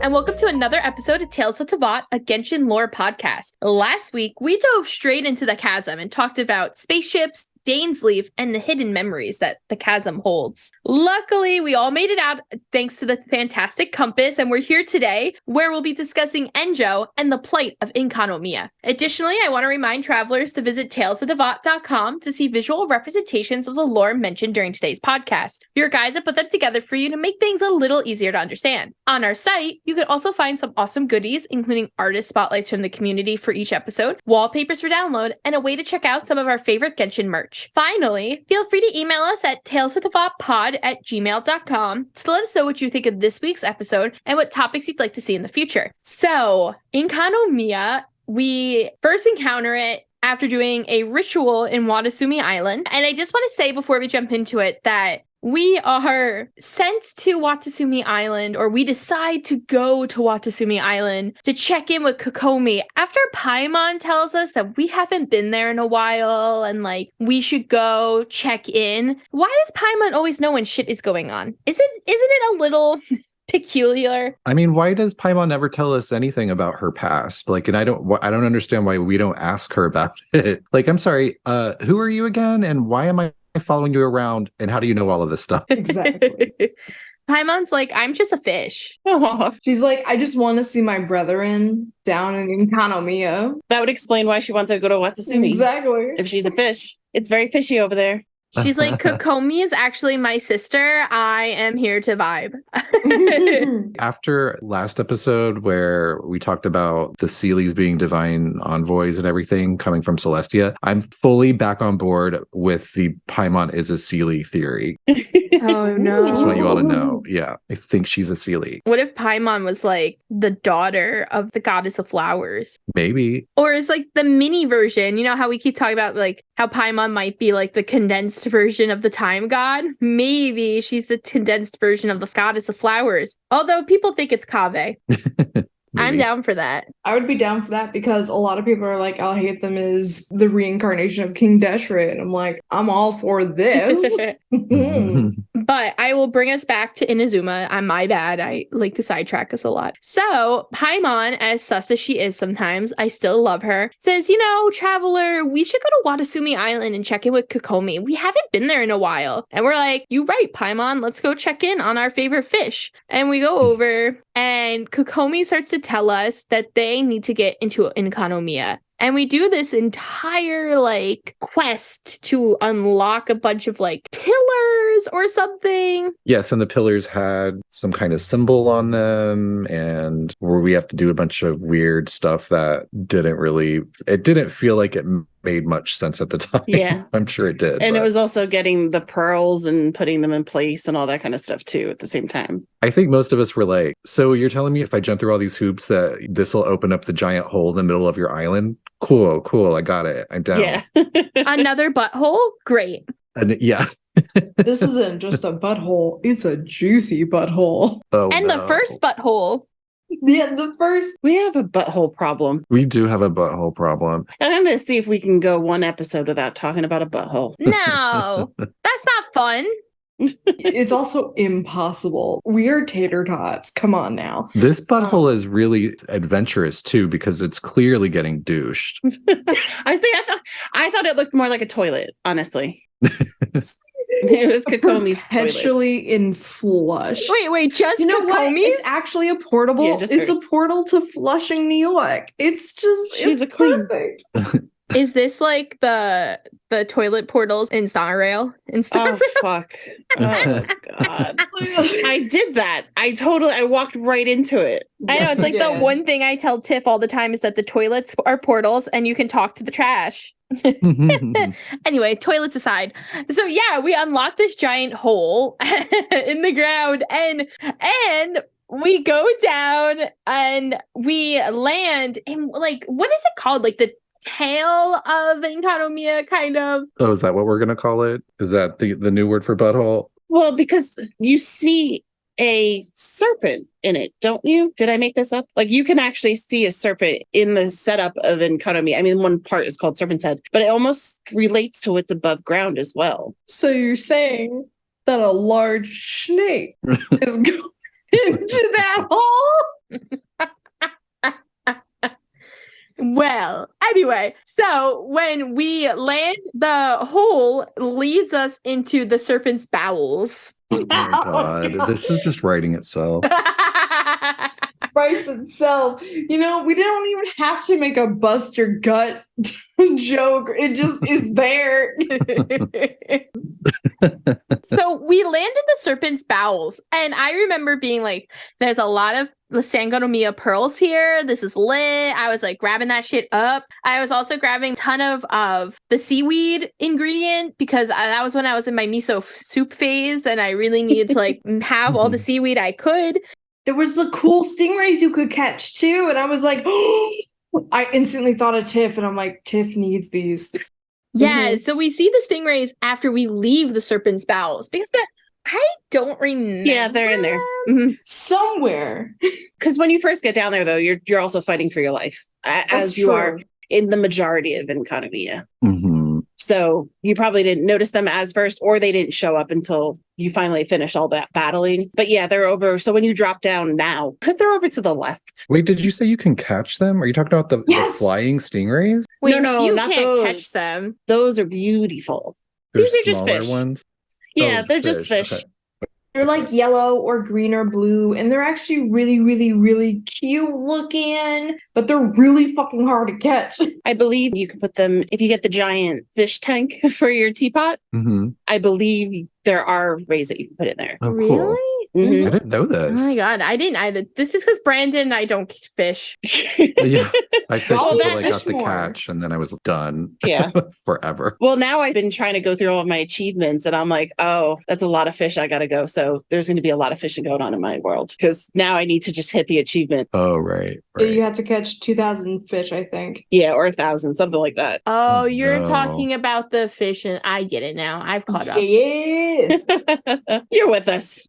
and welcome to another episode of Tales of Teyvat, a Genshin Lore Podcast. Last week, we dove straight into the Chasm and talked about spaceships, Dane's Leaf, and the hidden memories that the Chasm holds. Luckily, we all made it out thanks to the fantastic compass, and we're here today where we'll be discussing Enjou and the plight of Enkanomiya. Additionally, I want to remind travelers to visit talesofteyvat.com to see visual representations of the lore mentioned during today's podcast. Your guides have put them together for you to make things a little easier to understand. On our site, you can also find some awesome goodies, including artist spotlights from the community for each episode, wallpapers for download, and a way to check out some of our favorite Genshin merch. Finally, feel free to email us at talesofteyvatpod@gmail.com to let us know what you think of this week's episode and what topics you'd like to see in the future. So, Enkanomiya, we first encounter it after doing a ritual in Watasumi Island. And I just want to say before we jump into it that we are sent to Watasumi Island, or we decide to go to Watasumi Island to check in with Kokomi after Paimon tells us that we haven't been there in a while and we should go check in. Why does Paimon always know when shit is going on? Isn't it a little peculiar? I mean, why does Paimon never tell us anything about her past? And I don't understand why we don't ask her about it. I'm sorry, who are you again? And why am I following you around, and how do you know all of this stuff? Exactly. Paimon's like, I'm just a fish. Oh, she's like, I just want to see my brethren down in Enkanomiya. That would explain why she wants to go to Watasumi. Exactly. If she's a fish. It's very fishy over there. She's like, Kokomi is actually my sister. I am here to vibe. After last episode where we talked about the Seelies being divine envoys and everything coming from Celestia, I'm fully back on board with the Paimon is a Seelie theory. Oh no. Just want you all to know. Yeah, I think she's a Seelie. What if Paimon was the daughter of the goddess of flowers? Maybe. Or is the mini version, you know how we keep talking about how Paimon might be the condensed version of the time god? Maybe she's the condensed version of the goddess of flowers. Although people think it's Kaveh. I'm down for that. I would be down for that because a lot of people are like, I'll hate them as the reincarnation of King Deshret. And I'm like, I'm all for this. But I will bring us back to Inazuma. My bad. I like to sidetrack us a lot. So Paimon, as sus as she is sometimes, I still love her, says, traveler, we should go to Watasumi Island and check in with Kokomi. We haven't been there in a while. And we're like, you right, Paimon. Let's go check in on our favorite fish. And we go over and Kokomi starts to tell us that they need to get into Enkanomiya. And we do this entire quest to unlock a bunch of pillars or something. Yes, and the pillars had some kind of symbol on them, and where we have to do a bunch of weird stuff that didn't feel like it made much sense at the time. Yeah. I'm sure it did. And it was also getting the pearls and putting them in place and all that kind of stuff too at the same time. I think most of us were like, so you're telling me if I jump through all these hoops that this will open up the giant hole in the middle of your island? Cool. I got it. I'm down. Yeah. Another butthole? Great. And yeah. This isn't just a butthole. It's a juicy butthole. Oh, and no. the first butthole. Yeah, the first. We have a butthole problem. We do have a butthole problem. I'm going to see if we can go one episode without talking about a butthole. No, that's not fun. It's also impossible. We are tater tots. Come on now. This butthole is really adventurous too, because it's clearly getting douched. I thought it looked more like a toilet, honestly. It was Kokomi's perpetually toilet. In flush. Wait, just Kokomi's? It's actually a portable. Yeah, it's a portal to Flushing, New York. It's just she's a queen. Perfect. Is this the toilet portals in Star Rail? Oh fuck! Oh god! I did that. I walked right into it. I know, it's the one thing I tell Tiff all the time is that the toilets are portals and you can talk to the trash. Anyway, toilets aside. So yeah, we unlock this giant hole in the ground and we go down and we land in what is it called? The tail of Enkanomiya, kind of. Oh, is that what we're gonna call it? Is that the new word for butthole? Well, because you see a serpent in it, don't you? Did I make this up? You can actually see a serpent in the setup of Enkanomiya. I mean, one part is called Serpent's Head, but it almost relates to what's above ground as well. So you're saying that a large snake is going into that hole? Well, anyway, so when we land, the hole leads us into the serpent's bowels. Oh my god, this is just writing itself. Writes itself. You know, we don't even have to make a bust your gut joke. It just is there. So we land in the serpent's bowels, and I remember being like, there's a lot of the Enkanomiya pearls here. This is lit. I was like grabbing that shit up. I was also grabbing a ton of the seaweed ingredient because that was when I was in my miso soup phase, and I really needed to like have all the seaweed I could. There was the cool stingrays you could catch too, and I was like, oh, I instantly thought of Tiff, and I'm like, Tiff needs these. Yeah, so we see the stingrays after we leave the serpent's bowels because I don't remember. Yeah, they're in there. Somewhere. Because when you first get down there, though, you're also fighting for your life, as you are in the majority of Enkanomiya. So you probably didn't notice them as first, or they didn't show up until you finally finish all that battling. But yeah, they're over. So when you drop down now, they're over to the left. Wait, did you say you can catch them? Are you talking about the flying stingrays? Wait, no, you not can't those. catch them. Those are beautiful. These are just fish. Ones? Yeah, Oh, they're just fish. Okay. They're like yellow or green or blue, and they're actually really, really, really cute looking, but they're really fucking hard to catch. I believe you can put them, if you get the giant fish tank for your teapot, I believe there are ways that you can put it there. Oh, Really? cool. I didn't know Oh this. my god, I didn't either. This is because Brandon and I don't fish. Yeah, I fished Oh, until I fish got the more. catch, and then I was done. Yeah. Forever. Well, now I've been trying to go through all of my achievements, and I'm like, oh, that's a lot of fish I got to go. So there's going to be a lot of fishing going on in my world because now I need to just hit the achievement. Oh, right. You had to catch 2,000 fish, I think. Yeah, or 1,000, something like that. Oh, Oh, you're no. talking about the fish, and I get it now. I've caught up. Yeah. You're with us.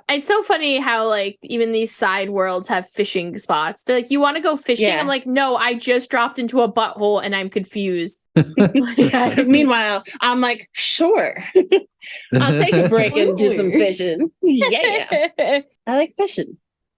It's so funny how like even these side worlds have fishing spots. They're like, you want to go fishing? Yeah. I'm like, no, I just dropped into a butthole and I'm confused. Meanwhile, I'm like, sure. I'll take a break and do some fishing. Yeah. I like fishing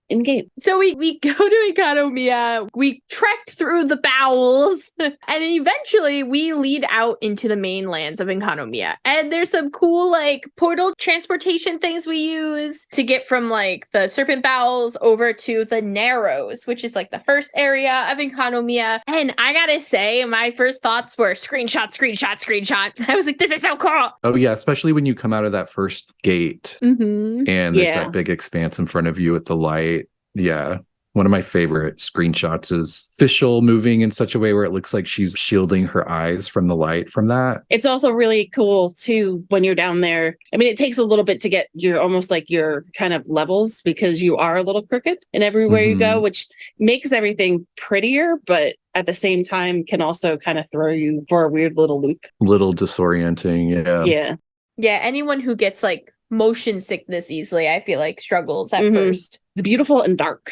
in game. So we go to Enkanomiya, we trek through the bowels, and eventually we lead out into the mainlands of Enkanomiya. And there's some cool like portal transportation things we use to get from like the serpent bowels over to the Narrows, which is like the first area of Enkanomiya. And I gotta say, my first thoughts were screenshot. I was like, this is so cool. Oh, yeah, especially when you come out of that first gate Mm-hmm. and there's Yeah. that big expanse in front of you with the light. Yeah. One of my favorite screenshots is Fischl moving in such a way where it looks like she's shielding her eyes from the light from that. It's also really cool too when you're down there. I mean, it takes a little bit to get your almost like your kind of levels because you are a little crooked in everywhere you go, which makes everything prettier, but at the same time can also kind of throw you for a weird little loop. Little disorienting. Yeah. Yeah. Yeah, anyone who gets like motion sickness easily, I feel like struggles at first. It's beautiful and dark.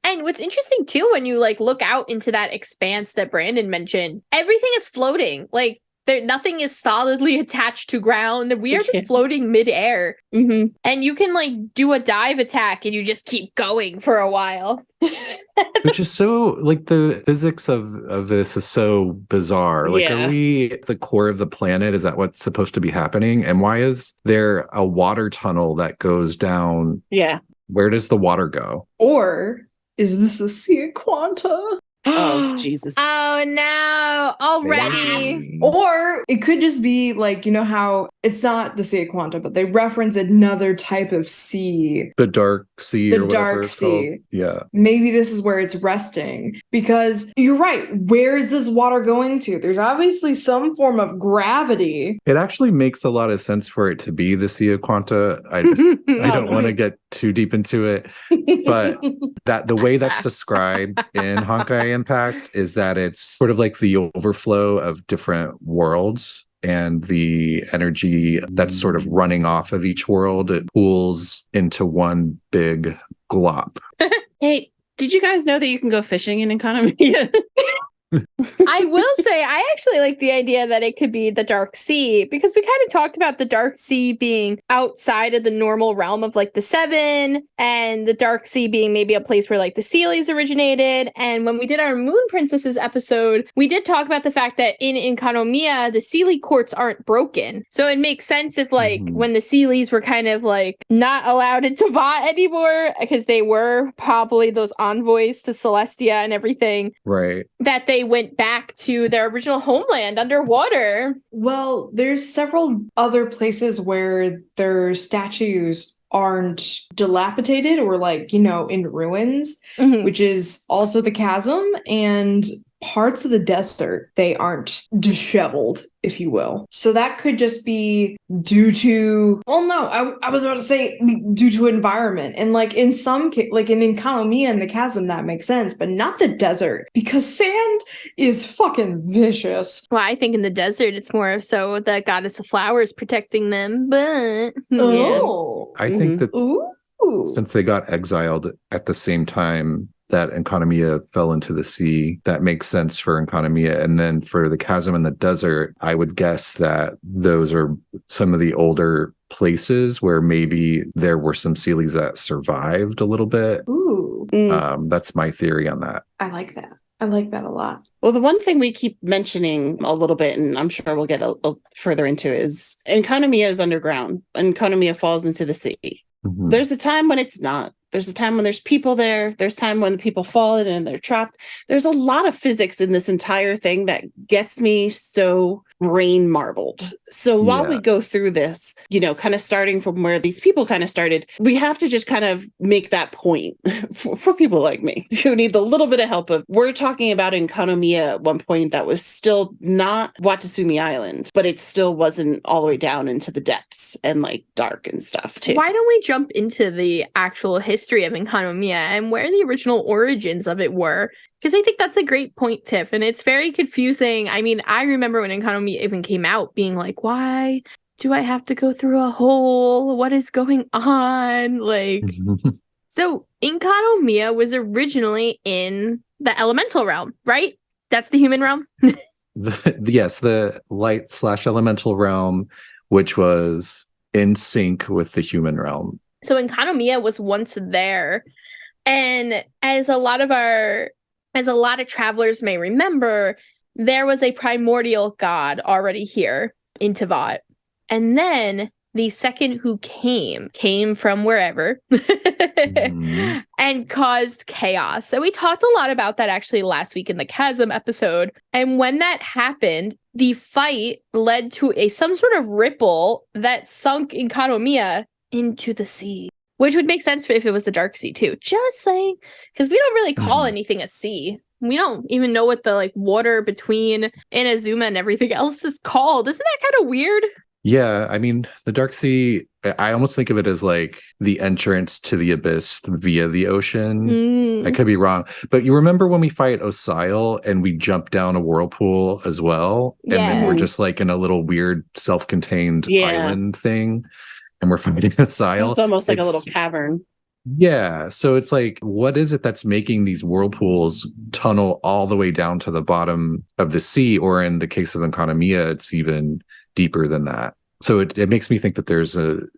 And what's interesting too, when you like look out into that expanse that Brandon mentioned, everything is floating. Like nothing is solidly attached to ground. We are just floating midair. And you can like do a dive attack and you just keep going for a while. Which is so like the physics of this is so bizarre. Like, Yeah. are we at the core of the planet? Is that what's supposed to be happening? And why is there a water tunnel that goes down? Yeah. Where does the water go? Or is this a sea quanta? Oh, Jesus. Oh no, already. Or it could just be like, you know how it's not the sea quanta, but they reference another type of sea. The dark sea The or whatever dark it's called. sea. Yeah. Maybe this is where it's resting. Because you're right. Where is this water going to? There's obviously some form of gravity. It actually makes a lot of sense for it to be the Sea of Quanta. I don't want to get too deep into it, but that the way that's described in Honkai Impact is that it's sort of like the overflow of different worlds and the energy that's sort of running off of each world. It pools into one big glop. Hey, did you guys know that you can go fishing in Enkanomiya? I will say, I actually like the idea that it could be the Dark Sea, because we kind of talked about the Dark Sea being outside of the normal realm of like the Seven, and the Dark Sea being maybe a place where like the Sealies originated. And when we did our Moon Princesses episode, we did talk about the fact that in Enkanomiya, the Sealy courts aren't broken. So it makes sense if like when the Sealies were kind of like not allowed in Teyvat anymore, because they were probably those envoys to Celestia and everything, Right. that they went back to their original homeland underwater. Well, there's several other places where their statues aren't dilapidated or like, in ruins, which is also the chasm, and parts of the desert, they aren't disheveled, if you will. So that could just be due to, I was about to say due to environment. And like in some like in Enkanomiya and the chasm, that makes sense, but not the desert, because sand is fucking vicious. Well, I think in the desert, it's more so the goddess of flowers protecting them, but I think that since they got exiled at the same time that Enkanomiya fell into the sea, that makes sense for Enkanomiya. And then for the chasm and the desert, I would guess that those are some of the older places where maybe there were some Sealies that survived a little bit. That's my theory on that. I like that. I like that a lot. Well, the one thing we keep mentioning a little bit, and I'm sure we'll get a further into, is Enkanomiya is underground. Enkanomiya falls into the sea. There's a time when it's not. There's a time when there's people there. There's time when people fall in and they're trapped. There's a lot of physics in this entire thing that gets me so brain marbled. So while we go through this, kind of starting from where these people kind of started, we have to just kind of make that point for people like me who need the little bit of help of, we're talking about Enkanomiya at one point that was still not Watasumi Island, but it still wasn't all the way down into the depths and like dark and stuff too. Why don't we jump into the actual history of Enkanomiya and where the original origins of it were? Because I think that's a great point, Tiff, and it's very confusing. I mean, I remember when Enkanomiya even came out being like, why do I have to go through a hole? What is going on? Like, so Enkanomiya was originally in the elemental realm, right? That's the human realm? Yes, the light/elemental realm, which was in sync with the human realm. So Enkanomiya was once there. And as a lot of travelers may remember, there was a primordial god already here in Teyvat. And then the second who came from wherever and caused chaos. So we talked a lot about that actually last week in the Chasm episode. And when that happened, the fight led to some sort of ripple that sunk Enkanomiya into the sea. Which would make sense if it was the Dark Sea too. Just saying. Because we don't really call anything a sea. We don't even know what the water between Inazuma and everything else is called. Isn't that kind of weird? Yeah, I mean, the Dark Sea, I almost think of it as like the entrance to the abyss via the ocean. I could be wrong. But you remember when we fight Osile and we jump down a whirlpool as well? And then we're just like in a little weird self-contained island thing. And we're fighting Osile. It's almost like a little cavern. Yeah. So it's like, what is it that's making these whirlpools tunnel all the way down to the bottom of the sea? Or in the case of Enkanomiya, it's even deeper than that. So it makes me think that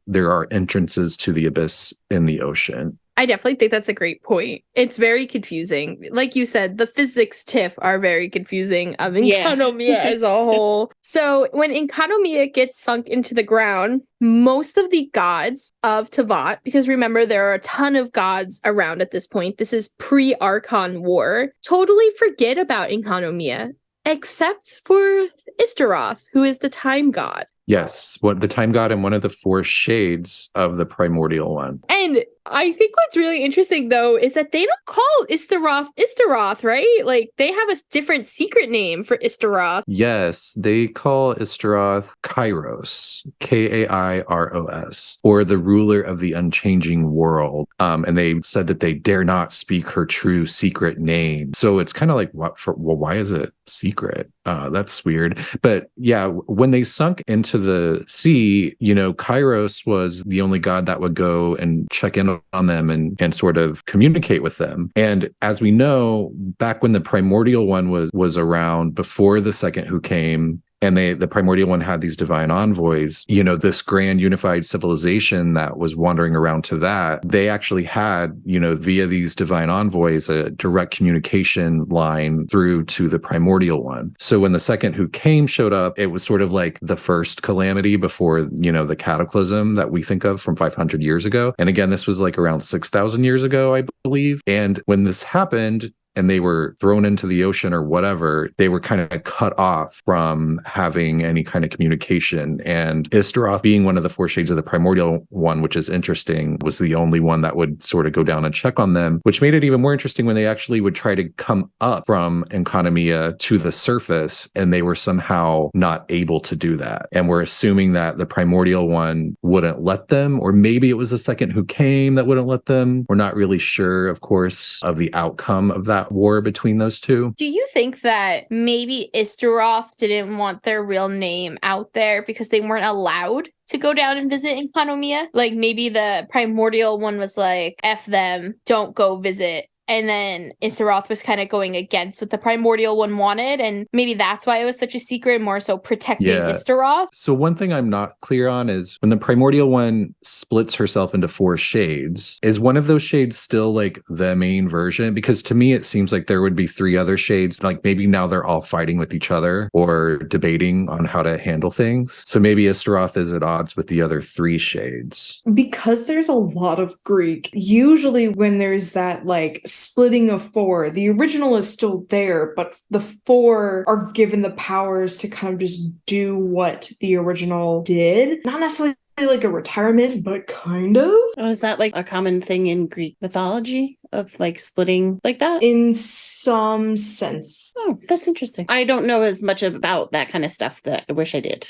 there are entrances to the abyss in the ocean. I definitely think that's a great point. It's very confusing. Like you said, the physics, Tiff, are very confusing of Enkanomiya as a whole. So when Enkanomiya gets sunk into the ground, most of the gods of Teyvat, because remember, there are a ton of gods around at this point. This is pre-Archon War. Totally forget about Enkanomiya, except for Istaroth, who is the time god. Yes, the time god and one of the four shades of the primordial one. And I think what's really interesting, though, is that they don't call Istaroth, right? Like, they have a different secret name for Istaroth. Yes, they call Istaroth Kairos, Kairos, or the ruler of the unchanging world. And they said that they dare not speak her true secret name. So it's kind of like, why is it secret? That's weird. But yeah, when they sunk into to the sea, Kairos was the only god that would go and check in on them and sort of communicate with them. And as we know, back when the primordial one was around, before the second who came, and the primordial one had these divine envoys, this grand unified civilization that was wandering around to that, they actually had, via these divine envoys, a direct communication line through to the primordial one. So when the second who came showed up, it was sort of like the first calamity before, the cataclysm that we think of from 500 years ago. And again, this was like around 6,000 years ago, I believe. And when this happened, and they were thrown into the ocean or whatever, they were kind of cut off from having any kind of communication. And Istaroth, being one of the four shades of the primordial one, which is interesting, was the only one that would sort of go down and check on them, which made it even more interesting when they actually would try to come up from Enkanomiya to the surface, and they were somehow not able to do that. And we're assuming that the primordial one wouldn't let them, or maybe it was the second who came that wouldn't let them. We're not really sure, of course, of the outcome of that war between those two. Do you think that maybe Istaroth didn't want their real name out there because they weren't allowed to go down and visit Enkanomiya? Like maybe the primordial one was like, F them, don't go visit. And then Istaroth was kind of going against what the primordial one wanted. And maybe that's why it was such a secret, more so protecting Istaroth. So one thing I'm not clear on is when the primordial one splits herself into four shades, is one of those shades still like the main version? Because to me, it seems like there would be three other shades. Like maybe now they're all fighting with each other or debating on how to handle things. So maybe Istaroth is at odds with the other three shades. Because there's a lot of Greek, usually when there's that like splitting of four, the original is still there, but the four are given the powers to kind of just do what the original did. Not necessarily like a retirement, but kind of. Oh, is that like a common thing in Greek mythology of like splitting like that? In some sense. Oh, that's interesting. I don't know as much about that kind of stuff that I wish I did.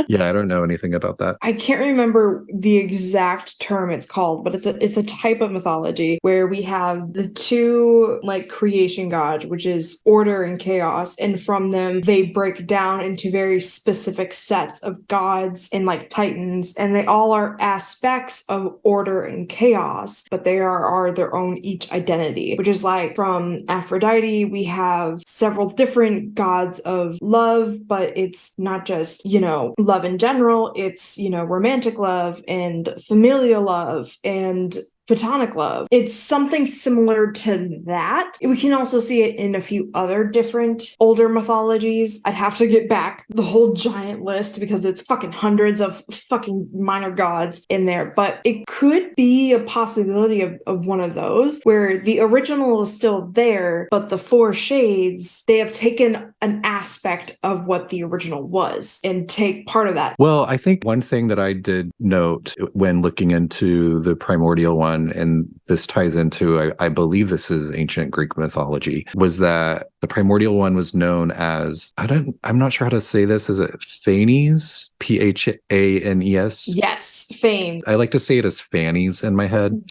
Yeah, I don't know anything about that. I can't remember the exact term it's called, but it's a type of mythology where we have the two like creation gods, which is order and chaos, and from them they break down into very specific sets of gods and like titans, and they all are aspects of order and chaos, but they are their own each identity, which is like from Aphrodite, we have several different gods of love, but it's not just, love in general. It's, romantic love and familial love and platonic love. It's something similar to that. We can also see it in a few other different older mythologies. I'd have to get back the whole giant list because it's fucking hundreds of fucking minor gods in there. But it could be a possibility of one of those where the original is still there, but the four shades, they have taken an aspect of what the original was and take part of that. Well, I think one thing that I did note when looking into the primordial one, and this ties into, I believe this is ancient Greek mythology, was that the primordial one was known as, I'm not sure how to say this. Is it Phanes? Phanes? Yes, Fame. I like to say it as Fannies in my head,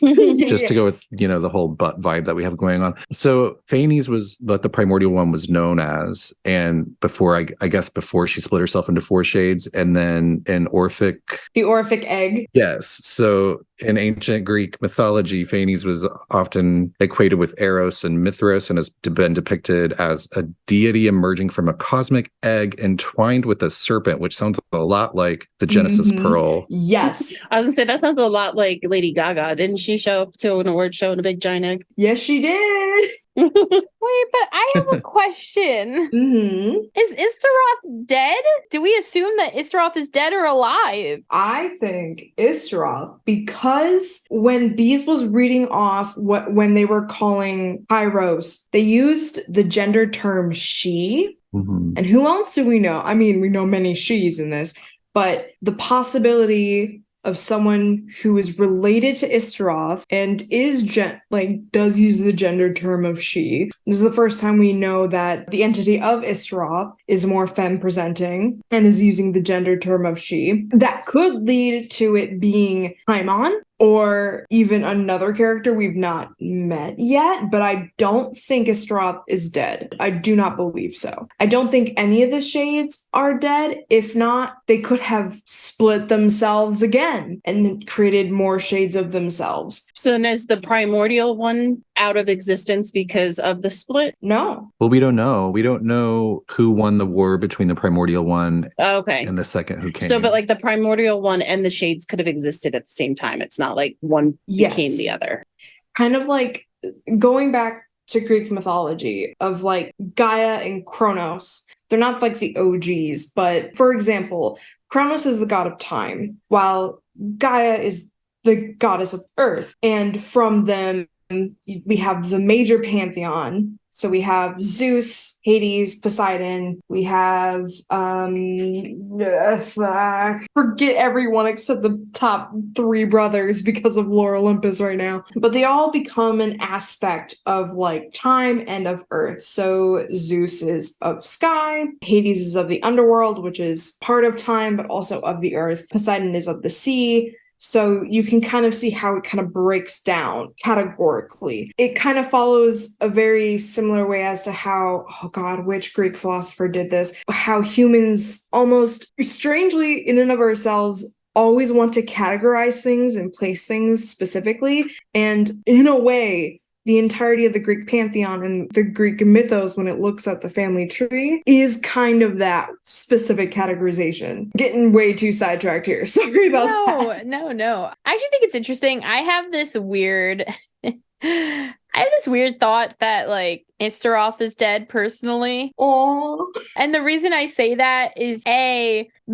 just to go with, the whole butt vibe that we have going on. So Phanes was what the primordial one was known as. And before, I guess before she split herself into four shades, and then an Orphic. The Orphic egg. Yes. So in ancient Greek mythology, Phanes was often equated with Eros and Mithras and has been depicted as a deity emerging from a cosmic egg entwined with a serpent, which sounds a lot like the Genesis Pearl. Yes. I was going to say, that sounds a lot like Lady Gaga. Didn't she show up to an award show in a big giant egg? Yes, she did. Wait, but I have a question. Is Istaroth dead? Do we assume that Istaroth is dead or alive? I think Istaroth, because when Bees was reading off when they were calling Kairos, they used the gender term she. And who else do we know? I mean, we know many she's in this, but the possibility of someone who is related to Istaroth and is does use the gender term of she. This is the first time we know that the entity of Istaroth is more femme presenting and is using the gender term of she. That could lead to it being Paimon, or even another character we've not met yet, but I don't think Astaroth is dead. I do not believe so. I don't think any of the shades are dead. If not, they could have split themselves again and created more shades of themselves. So then is the primordial one out of existence because of the split? No. Well, we don't know. We don't know who won the war between the primordial one Okay. and the second who came. So, but like the primordial one and the shades could have existed at the same time. It's not like one became the other. Kind of like going back to Greek mythology of like Gaia and Kronos. They're not like the OGs, but for example, Kronos is the god of time, while Gaia is the goddess of earth. And from them, we have the major pantheon. So we have Zeus, Hades, Poseidon. We have forget everyone except the top 3 brothers because of Lore Olympus right now. But they all become an aspect of like time and of earth. So Zeus is of sky, Hades is of the underworld, which is part of time but also of the earth. Poseidon is of the sea. So you can kind of see how it kind of breaks down categorically. It kind of follows a very similar way as to how, oh God, which Greek philosopher did this? How humans almost strangely in and of ourselves always want to categorize things and place things specifically. And in a way, the entirety of the Greek pantheon and the Greek mythos, when it looks at the family tree, is kind of that specific categorization. Getting way too sidetracked here. Sorry about that. No. I actually think it's interesting. I have this weird thought that like Astaroth is dead personally. Aww. And the reason I say that is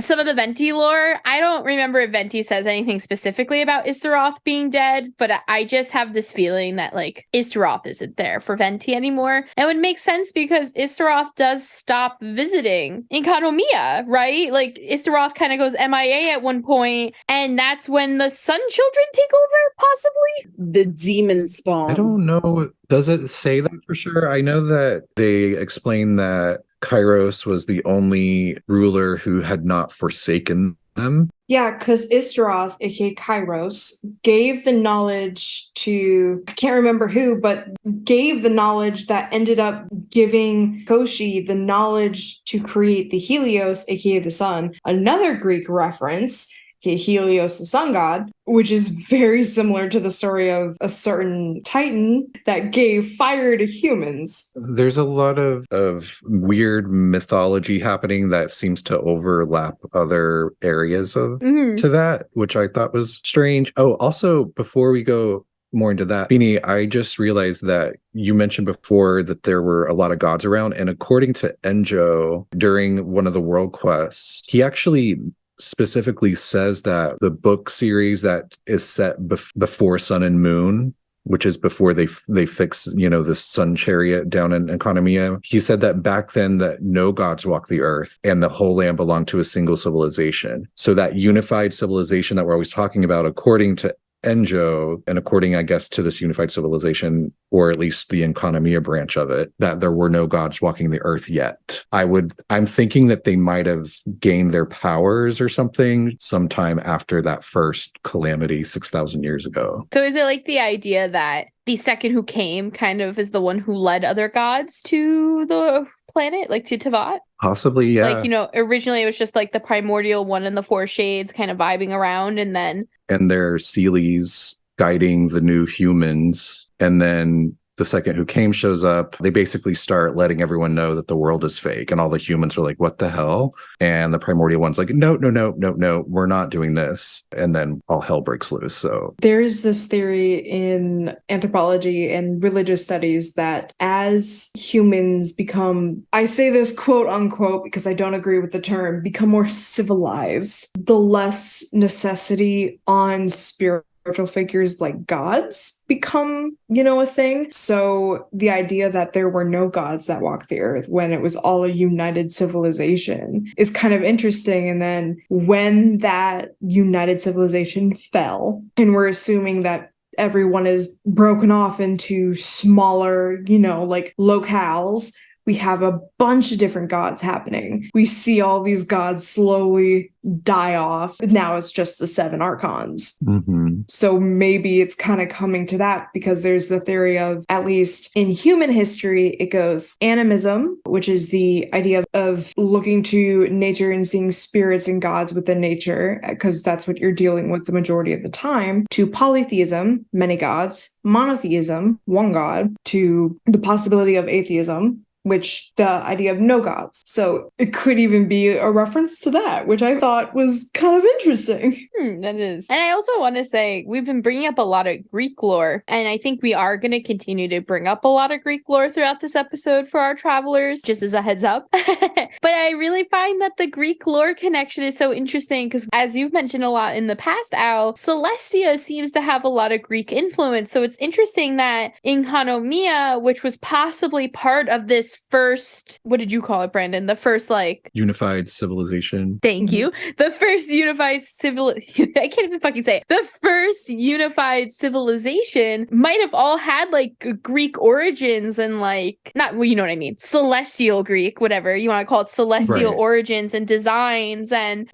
some of the Venti lore. I don't remember if Venti says anything specifically about Astaroth being dead, but I just have this feeling that like Astaroth isn't there for Venti anymore. And it would make sense because Astaroth does stop visiting Enkanomiya, right? Like Astaroth kind of goes MIA at one point, and that's when the Sun Children take over, possibly? The demon spawn. I don't know. Does it say that for sure? I know that they explain that Kairos was the only ruler who had not forsaken them. Yeah, because Astaroth, aka Kairos, gave the knowledge to, I can't remember who, but gave the knowledge that ended up giving Koshi the knowledge to create the Helios, aka the sun. Another Greek reference, aka Helios, the sun god, which is very similar to the story of a certain titan that gave fire to humans. There's a lot of weird mythology happening that seems to overlap other areas of to that, which I thought was strange. Oh, also, before we go more into that, Beanie, I just realized that you mentioned before that there were a lot of gods around, and according to Enjou, during one of the world quests, he actually specifically says that the book series that is set before Sun and Moon, which is before they fix, the sun chariot down in Enkanomiya, he said that back then that no gods walked the earth and the whole land belonged to a single civilization. So that unified civilization that we're always talking about, according to Enjou, and according, I guess, to this unified civilization, or at least the Enkanomiya branch of it, that there were no gods walking the earth yet. I'm thinking that they might have gained their powers or something sometime after that first calamity 6,000 years ago. So is it like the idea that the second who came kind of is the one who led other gods to the planet, like to Teyvat? Possibly, yeah. Like, originally it was just like the primordial one and the 4 shades kind of vibing around, and then... And their Seelies guiding the new humans, and then the second who came shows up. They basically start letting everyone know that the world is fake, and all the humans are like, what the hell? And the primordial one's like, no, we're not doing this. And then all hell breaks loose. So there's this theory in anthropology and religious studies that as humans become, I say this quote unquote because I don't agree with the term, become more civilized, the less necessity on spiritual figures like gods become, a thing. So the idea that there were no gods that walked the earth when it was all a united civilization is kind of interesting. And then when that united civilization fell, and we're assuming that everyone is broken off into smaller, like locales, we have a bunch of different gods happening. We see all these gods slowly die off. Now it's just the 7 archons. Mm-hmm. So maybe it's kind of coming to that, because there's the theory of, at least in human history, it goes animism, which is the idea of looking to nature and seeing spirits and gods within nature, because that's what you're dealing with the majority of the time, to polytheism, many gods, monotheism, one god, to the possibility of atheism, which the idea of no gods. So it could even be a reference to that, which I thought was kind of interesting. That is. And I also want to say, we've been bringing up a lot of Greek lore, and I think we are going to continue to bring up a lot of Greek lore throughout this episode for our travelers, just as a heads up. But I really find that the Greek lore connection is so interesting because, as you've mentioned a lot in the past, Al, Celestia seems to have a lot of Greek influence. So it's interesting that Enkanomiya, which was possibly part of this first, what did you call it, Brandon? The first, like, unified civilization. Thank you. The first unified I can't even fucking say it. The first unified civilization might have all had like Greek origins and like, not, well, you know what I mean, celestial Greek, whatever you want to call it, celestial origins and designs. And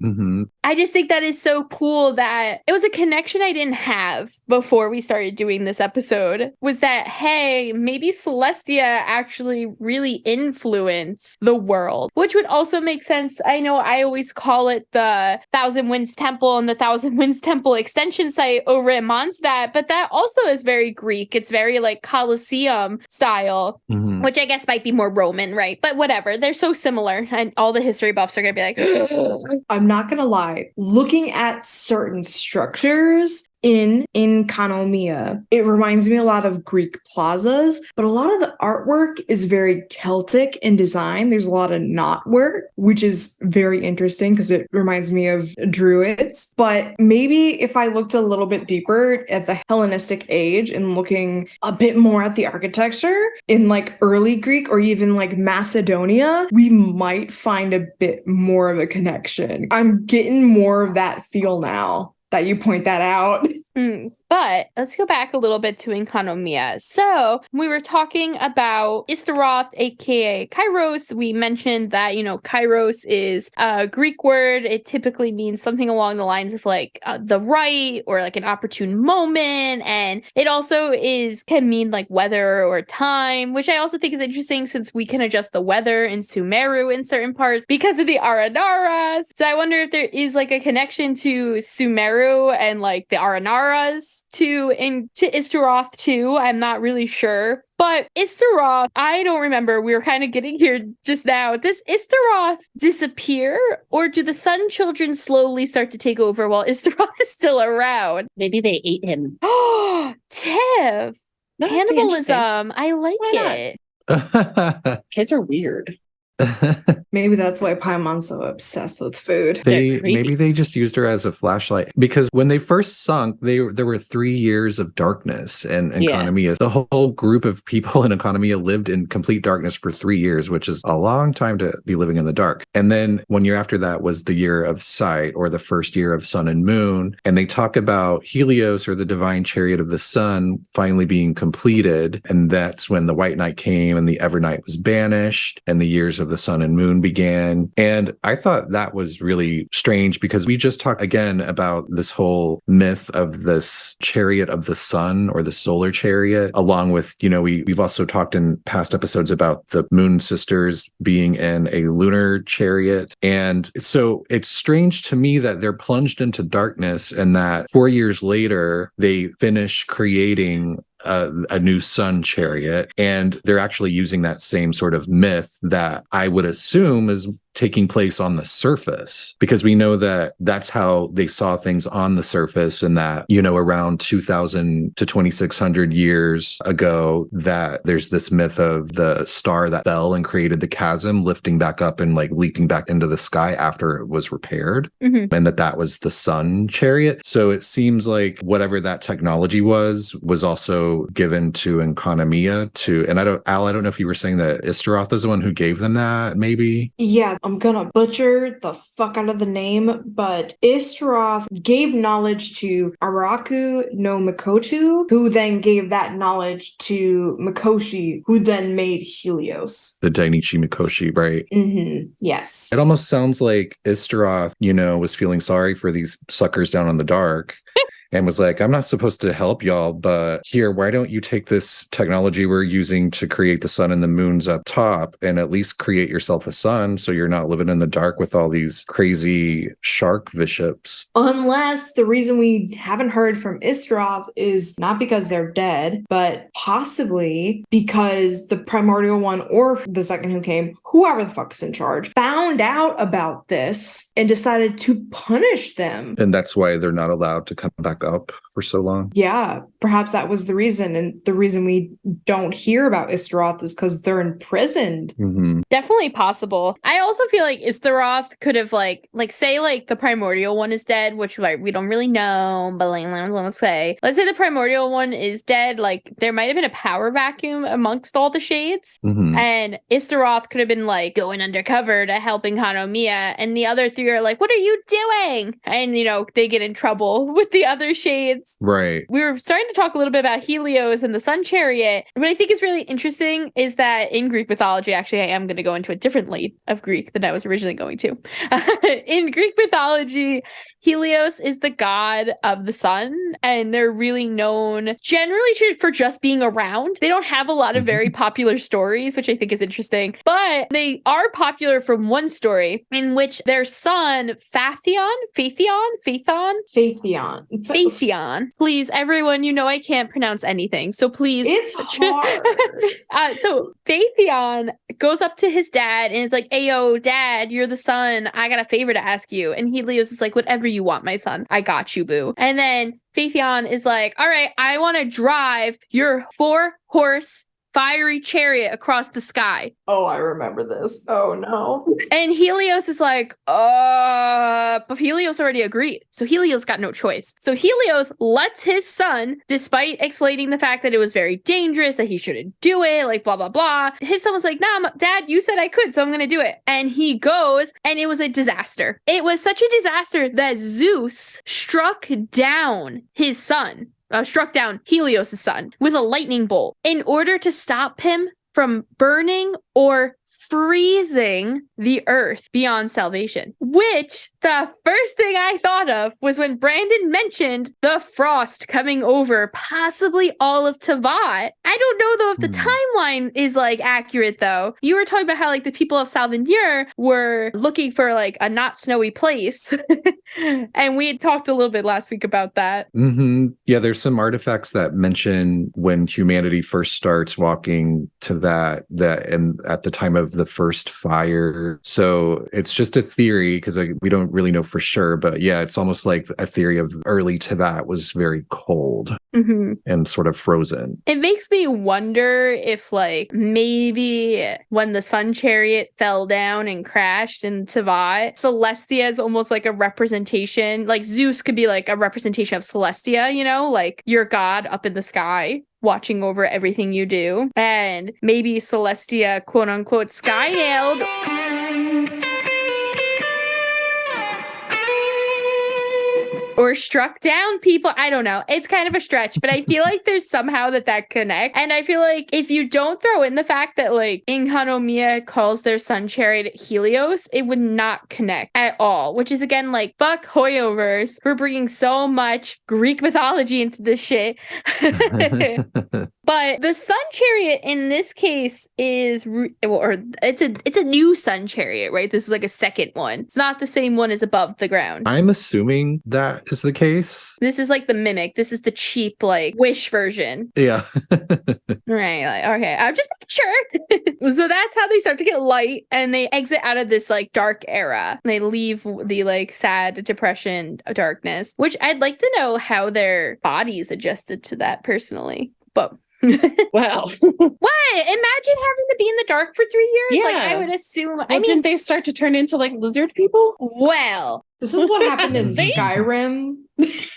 I just think that is so cool that it was a connection I didn't have before we started doing this episode, was that, hey, maybe Celestia actually really influenced the world, which would also make sense. I know I always call it the Thousand Winds Temple and the Thousand Winds Temple extension site over in Mondstadt, but that also is very Greek. It's very like Colosseum style, which I guess might be more Roman, right? But whatever, they're so similar, and all the history buffs are gonna be like, I'm not gonna lie, looking at certain structures in Enkanomiya, it reminds me a lot of Greek plazas, but a lot of the artwork is very Celtic in design. There's a lot of knot work, which is very interesting because it reminds me of Druids. But maybe if I looked a little bit deeper at the Hellenistic age and looking a bit more at the architecture in like early Greek or even like Macedonia, we might find a bit more of a connection. I'm getting more of that feel now that you point that out. But let's go back a little bit to Enkanomiya. So we were talking about Istaroth, aka Kairos. We mentioned that, Kairos is a Greek word. It typically means something along the lines of like the right or like an opportune moment. And it also can mean like weather or time, which I also think is interesting since we can adjust the weather in Sumeru in certain parts because of the Aranaras. So I wonder if there is like a connection to Sumeru and like the Aranaras to Istaroth too. I'm not really sure. But Istaroth, I don't remember. We were kind of getting here just now. Does Istaroth disappear, or do the Sun Children slowly start to take over while Istaroth is still around? Maybe they ate him. Oh, Tiff! Cannibalism. I like it. Kids are weird. Maybe that's why Paimon's so obsessed with food. Maybe they just used her as a flashlight, because when they first sunk, there were 3 years of darkness in Enkanomiya. The whole group of people in Enkanomiya lived in complete darkness for 3 years, which is a long time to be living in the dark. And then 1 year after that was the year of sight, or the first year of sun and moon. And they talk about Helios, or the divine chariot of the sun, finally being completed. And that's when the White Night came and the Evernight was banished and the years of the sun and moon began. And I thought that was really strange, because we just talked again about this whole myth of this chariot of the sun, or the solar chariot, along with, we've also talked in past episodes about the moon sisters being in a lunar chariot. And so it's strange to me that they're plunged into darkness, and that 4 years later they finish creating a new sun chariot, and they're actually using that same sort of myth that I would assume is taking place on the surface, because we know that that's how they saw things on the surface, and that, around 2000 to 2600 years ago, that there's this myth of the star that fell and created the chasm lifting back up and like leaping back into the sky after it was repaired, and that was the sun chariot. So it seems like whatever that technology was also given to Enkanomiya and I don't know if you were saying that Istaroth is the one who gave them that, maybe? Yeah, I'm gonna butcher the fuck out of the name, but Istaroth gave knowledge to Araku no Mikoto, who then gave that knowledge to Mikoshi, who then made Helios. The Dainichi Mikoshi, right? Yes. It almost sounds like Istaroth, was feeling sorry for these suckers down in the dark. And was like, I'm not supposed to help y'all, but here, why don't you take this technology we're using to create the sun and the moons up top and at least create yourself a sun so you're not living in the dark with all these crazy shark bishops. Unless the reason we haven't heard from Istaroth is not because they're dead, but possibly because the primordial one or the second who came, whoever the fuck is in charge, found out about this and decided to punish them. And that's why they're not allowed to come back up for so long. Yeah, perhaps that was the reason. And the reason we don't hear about Istaroth is because they're imprisoned. Definitely possible. I also feel like Istaroth could have say the primordial one is dead, which we don't really know, but let's say the primordial one is dead. There might have been a power vacuum amongst all the shades, and Istaroth could have been going undercover to help Enkanomiya, and the other three are like, "What are you doing?" And they get in trouble with the other shades. Right. We were starting to talk a little bit about Helios and the Sun Chariot. What I think is really interesting is that in Greek mythology, actually, I am going to go into a different lead of Greek than I was originally going to. In Greek mythology, Helios is the god of the sun, and they're really known generally for just being around. They don't have a lot of very popular stories, which I think is interesting, but they are popular from one story in which their son, Phaethon. Please, everyone, I can't pronounce anything, so please. It's hard. So Phaethon goes up to his dad and is like, "Ayo, dad, you're the son. I got a favor to ask you." And Helios is like, "Whatever you want, my son. I got you, boo." And then Phaethon is like, "All right, I want to drive your 4-horse fiery chariot across the sky." Oh, I remember this. Oh, no. And Helios is like, but Helios already agreed. So Helios got no choice. So Helios lets his son, despite explaining the fact that it was very dangerous, that he shouldn't do it, blah, blah, blah. His son was like, "Nah, dad, you said I could, so I'm going to do it." And he goes, and it was a disaster. It was such a disaster that Zeus struck down his son. Struck down Helios' son with a lightning bolt in order to stop him from burning or freezing the earth beyond salvation. Which the first thing I thought of was when Brandon mentioned the frost coming over possibly all of Teyvat. I don't know though if the timeline is accurate though. You were talking about how the people of Salvanir were looking for a not snowy place. And we had talked a little bit last week about that. Yeah, there's some artifacts that mention when humanity first starts walking to that and at the time of the first fire. So it's just a theory because we don't really know for sure. But yeah, it's almost like a theory of early Teyvat was very cold and sort of frozen. It makes me wonder if maybe when the Sun Chariot fell down and crashed in Teyvat, Celestia is almost like a representation. Zeus could be a representation of Celestia, your god up in the sky, watching over everything you do. And maybe Celestia, quote unquote, sky-nailed or struck down people. I don't know. It's kind of a stretch, but I feel like there's somehow that connect. And I feel like if you don't throw in the fact that Enkanomiya calls their sun chariot Helios, it would not connect at all, which is again fuck Hoyoverse. We're bringing so much Greek mythology into this shit. But the sun chariot in this case is, it's a new sun chariot, right? This is a second one. It's not the same one as above the ground. I'm assuming that is the case. This is the mimic. This is the cheap Wish version. Yeah. Right. Okay. I'm just sure. So that's how they start to get light, and they exit out of this dark era. They leave the sad depression, darkness, which I'd like to know how their bodies adjusted to that personally. But wow. What? Imagine having to be in the dark for 3 years. Yeah. I would assume. Well, didn't they start to turn into lizard people? Well, this is what happened in Skyrim.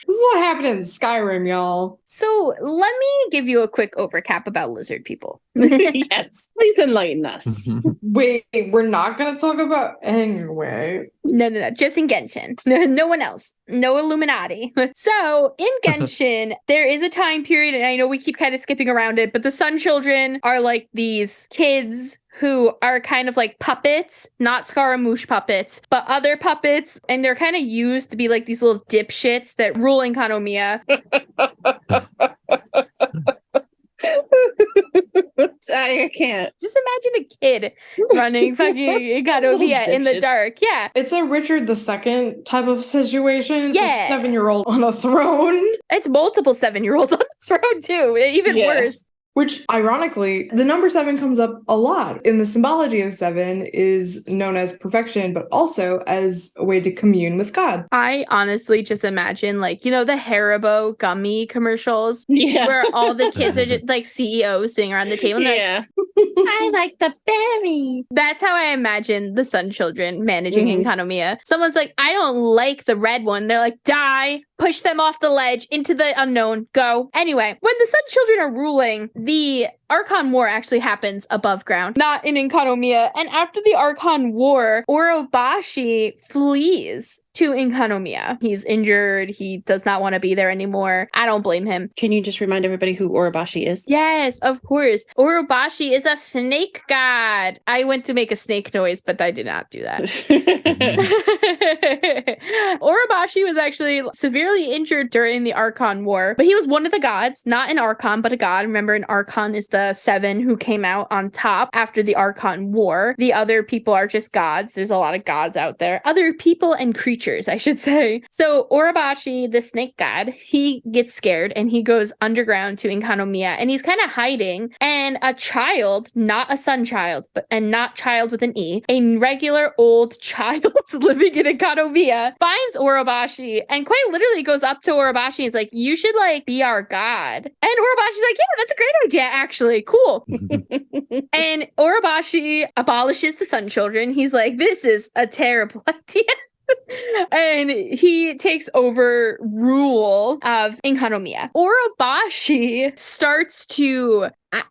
This is what happened in Skyrim, y'all. So let me give you a quick overcap about lizard people. Yes, please enlighten us. Wait, we're not going to talk about anyway. No. Just in Genshin. No one else. No Illuminati. So in Genshin, there is a time period, and I know we keep kind of skipping around it, but the Sun Children are like these kids who are kind of like puppets, not Scaramouche puppets, but other puppets, and they're kind of used to be like these little dipshits that rule Enkanomiya. I can't. Just imagine a kid running fucking Enkanomiya in the dark. Yeah. It's a Richard II type of situation. It's Yeah. a 7-year-old on a throne. It's multiple 7-year-olds on the throne too. Even worse. Which, ironically, the number 7 comes up a lot. In the symbology of 7 is known as perfection, but also as a way to commune with God. I honestly just imagine, like, you know, the Haribo gummy commercials where all the kids are just like CEOs sitting around the table. And I like the berry. that's how I imagine the Sun Children managing Enkanomiya. Someone's like, I don't like the red one. They're like, die, push them off the ledge into the unknown, go. Anyway, when the Sun Children are ruling, the Archon War actually happens above ground, not in Enkanomiya. And after the Archon War, Orabashi flees to Enkanomiya. He's injured. He does not want to be there anymore. I don't blame him. Can you just remind everybody who Orabashi is? Yes, of course. Orabashi is a snake god. I went to make a snake noise, but I did not do that. Orabashi was actually severely injured during the Archon War, but he was one of the gods, not an Archon, but a god. Remember, an Archon is the 7 who came out on top after the Archon War. The other people are just gods. There's a lot of gods out there. Other people and creatures, I should say. So Orabashi, the snake god, he gets scared and he goes underground to Enkanomiya, and he's kind of hiding. And a child, not a sun child, and not child with an E, a regular old child living in Enkanomiya, finds Orabashi and quite literally goes up to Orabashi and is like, you should like be our god. And Orabashi's like, yeah, that's a great idea, actually. Cool. And Orabashi abolishes the Sun Children. He's like, this is a terrible idea. And he takes over rule of Enkanomiya. Orabashi starts to I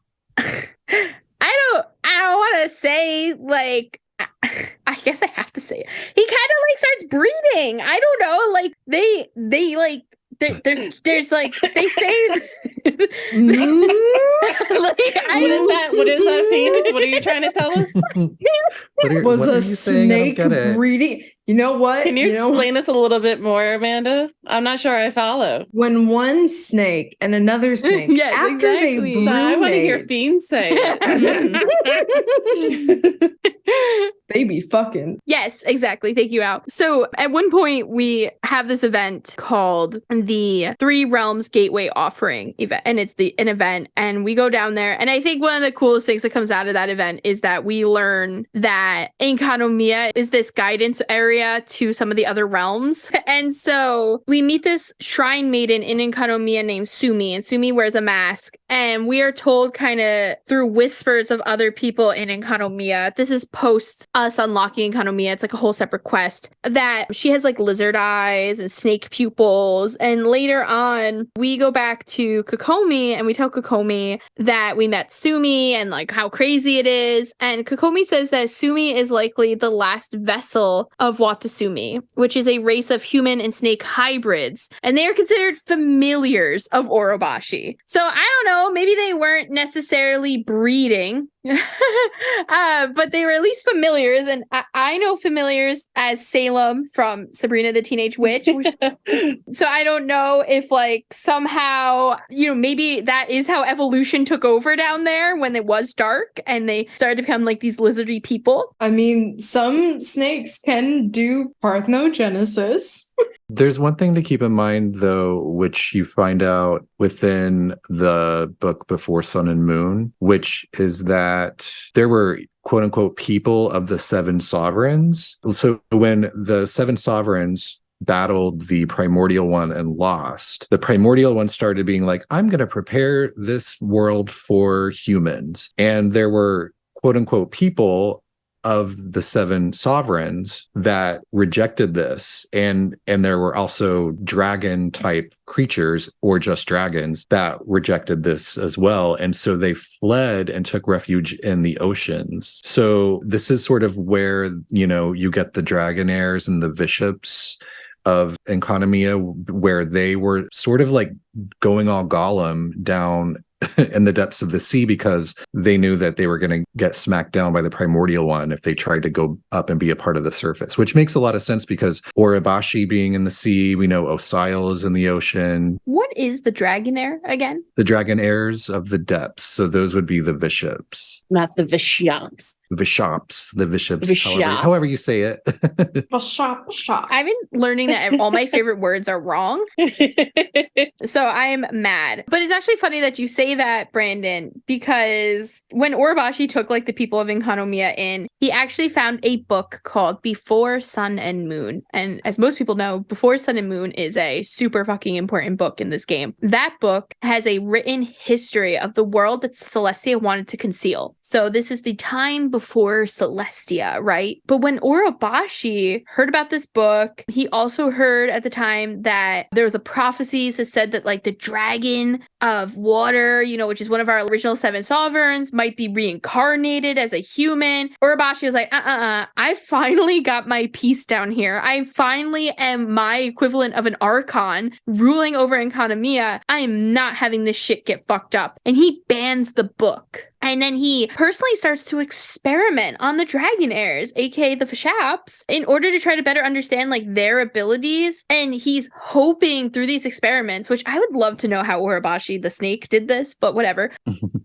don't want to say, like, I guess I have to say it. He kind of like starts breeding. I don't know, like they like there's like they say What is that, Phoenix? What are you trying to tell us? Was a snake breeding? You know what? Can you explain this a little bit more, Amanda? I'm not sure I follow. When one snake and another snake, after they brewmate, I want to hear Fiend say it. They be fucking. Yes, exactly. Thank you, Al. So at one point we have this event called the Three Realms Gateway Offering event, and it's an event, and we go down there. And I think one of the coolest things that comes out of that event is that we learn that Enkanomiya is this guidance area to some of the other realms. And so we meet this shrine maiden in Enkanomiya named Sumi, and Sumi wears a mask. And we are told kind of through whispers of other people in Enkanomiya, this is post us unlocking Enkanomiya, it's like a whole separate quest, that she has like lizard eyes and snake pupils. And later on, we go back to Kokomi and we tell Kokomi that we met Sumi and like how crazy it is. And Kokomi says that Sumi is likely the last vessel of Watasumi, which is a race of human and snake hybrids. And they are considered familiars of Orabashi. So I don't know, maybe they weren't necessarily breeding, but they were at least familiars. And I know familiars as Salem from Sabrina the Teenage Witch. So I don't know if like somehow, you know, maybe that is how evolution took over down there when it was dark and they started to become like these lizardy people. I mean, some snakes can do parthenogenesis. There's one thing to keep in mind, though, which you find out within the book Before Sun and Moon, which is that there were quote unquote people of the 7 sovereigns. So when the 7 sovereigns battled the primordial one and lost, the primordial one started being like, I'm going to prepare this world for humans. And there were quote unquote people of the 7 sovereigns that rejected this, and there were also dragon type creatures or just dragons that rejected this as well, and so they fled and took refuge in the oceans. So this is sort of where, you know, you get the Dragonaires and the bishops of Enkanomiya, where they were sort of like going all Gollum down in the depths of the sea, because they knew that they were going to get smacked down by the primordial one if they tried to go up and be a part of the surface, which makes a lot of sense because Orabashi being in the sea, we know Osile is in the ocean. What is the Dragonair again? The Dragonaires of the depths. So those would be the bishops. Not the Vishyams. The bishops, however you say it. I've been learning that all my favorite words are wrong. So I'm mad. But it's actually funny that you say that, Brandon, because when Orabashi took like the people of Enkanomiya in, he actually found a book called Before Sun and Moon. And as most people know, Before Sun and Moon is a super fucking important book in this game. That book has a written history of the world that Celestia wanted to conceal. So this is the time before Celestia, right? But when Orabashi heard about this book, he also heard at the time that there was a prophecy that said that like the dragon of water, you know, which is one of our original 7 sovereigns, might be reincarnated as a human. Orabashi was like, I finally got my piece down here. I finally am my equivalent of an archon ruling over Enkanomiya. I am not having this shit get fucked up. And he bans the book. And then he personally starts to experiment on the Dragonairs, aka the Vishaps, in order to try to better understand like their abilities. And he's hoping through these experiments, which I would love to know how Orabashi the snake did this, but whatever.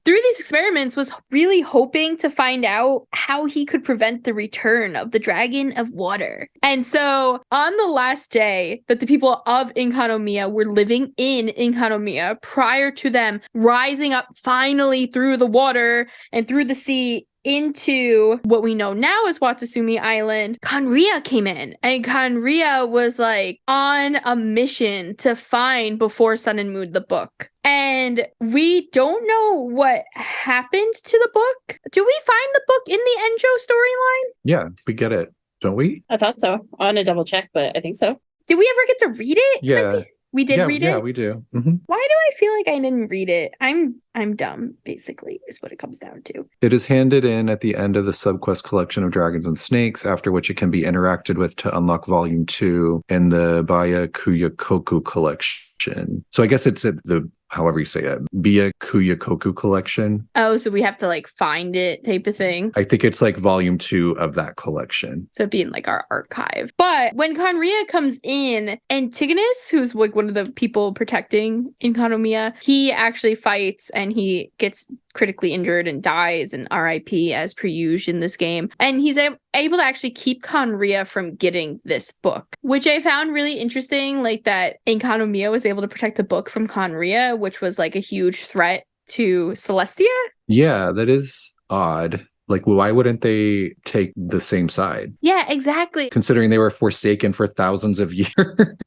Through these experiments was really hoping to find out how he could prevent the return of the dragon of water. And so on the last day that the people of Enkanomiya were living in Enkanomiya, prior to them rising up finally through the water and through the sea into what we know now as Watasumi Island, Kanria came in, and Kanria was like on a mission to find Before Sun and Moon, the book. And we don't know what happened to the book. Do we find the book in the Enjou storyline? Yeah, we get it, don't we? I thought so. I want to double check, but I think so. Did we ever get to read it? Yeah. We did read it? Yeah, we do. Mm-hmm. Why do I feel like I didn't read it? I'm dumb, basically, is what it comes down to. It is handed in at the end of the subquest collection of Dragons and Snakes, after which it can be interacted with to unlock Volume 2 in the Byakuya-koku collection. So I guess it's at the, however you say it, Byakuya-koku collection. Oh, so we have to like find it type of thing. I think it's like Volume 2 of that collection. So it'd be in like our archive. But when Kanria comes in, Antigonus, who's like one of the people protecting Enkanomiya, he actually fights and he gets critically injured and dies, and RIP as per usual in this game. And he's able to actually keep Kanria from getting this book, which I found really interesting, like that Enkanomiya was able to protect the book from Kanria, which was like a huge threat to Celestia. Yeah, that is odd. Like, why wouldn't they take the same side? Yeah, exactly. Considering they were forsaken for thousands of years.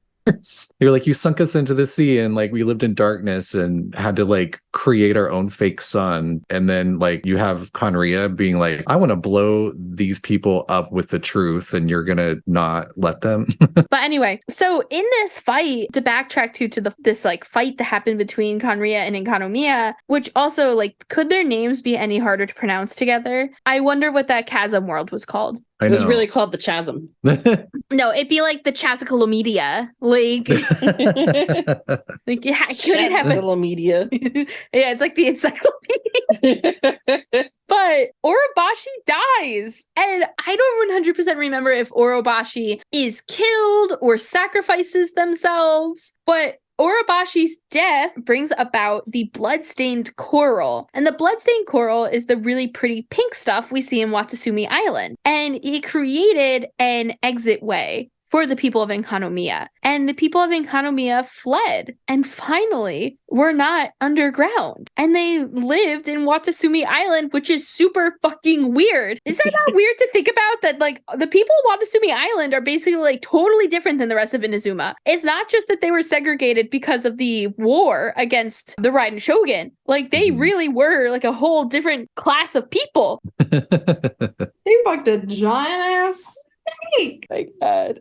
They were like, you sunk us into the sea and like we lived in darkness and had to like create our own fake sun. And then like you have Kanria being like, I want to blow these people up with the truth, and you're gonna not let them. But anyway, so in this fight, to backtrack to this like fight that happened between Kanria and Enkanomiya, which also like, could their names be any harder to pronounce together? I wonder what that chasm world was called. It was really called the Chasm. No, it'd be like the Chasm. Like, like yeah, I couldn't have a media. Yeah, it's like the encyclopedia. But Orabashi dies, and I don't 100% remember if Orabashi is killed or sacrifices themselves, but Orabashi's death brings about the bloodstained coral. And the bloodstained coral is the really pretty pink stuff we see in Watasumi Island. And it created an exit way for the people of Enkanomiya. And the people of Enkanomiya fled and finally were not underground. And they lived in Watasumi Island, which is super fucking weird. Is that not weird to think about? That like the people of Watasumi Island are basically like totally different than the rest of Inazuma. It's not just that they were segregated because of the war against the Raiden Shogun. Like they really were like a whole different class of people. They fucked a giant ass snake. My God.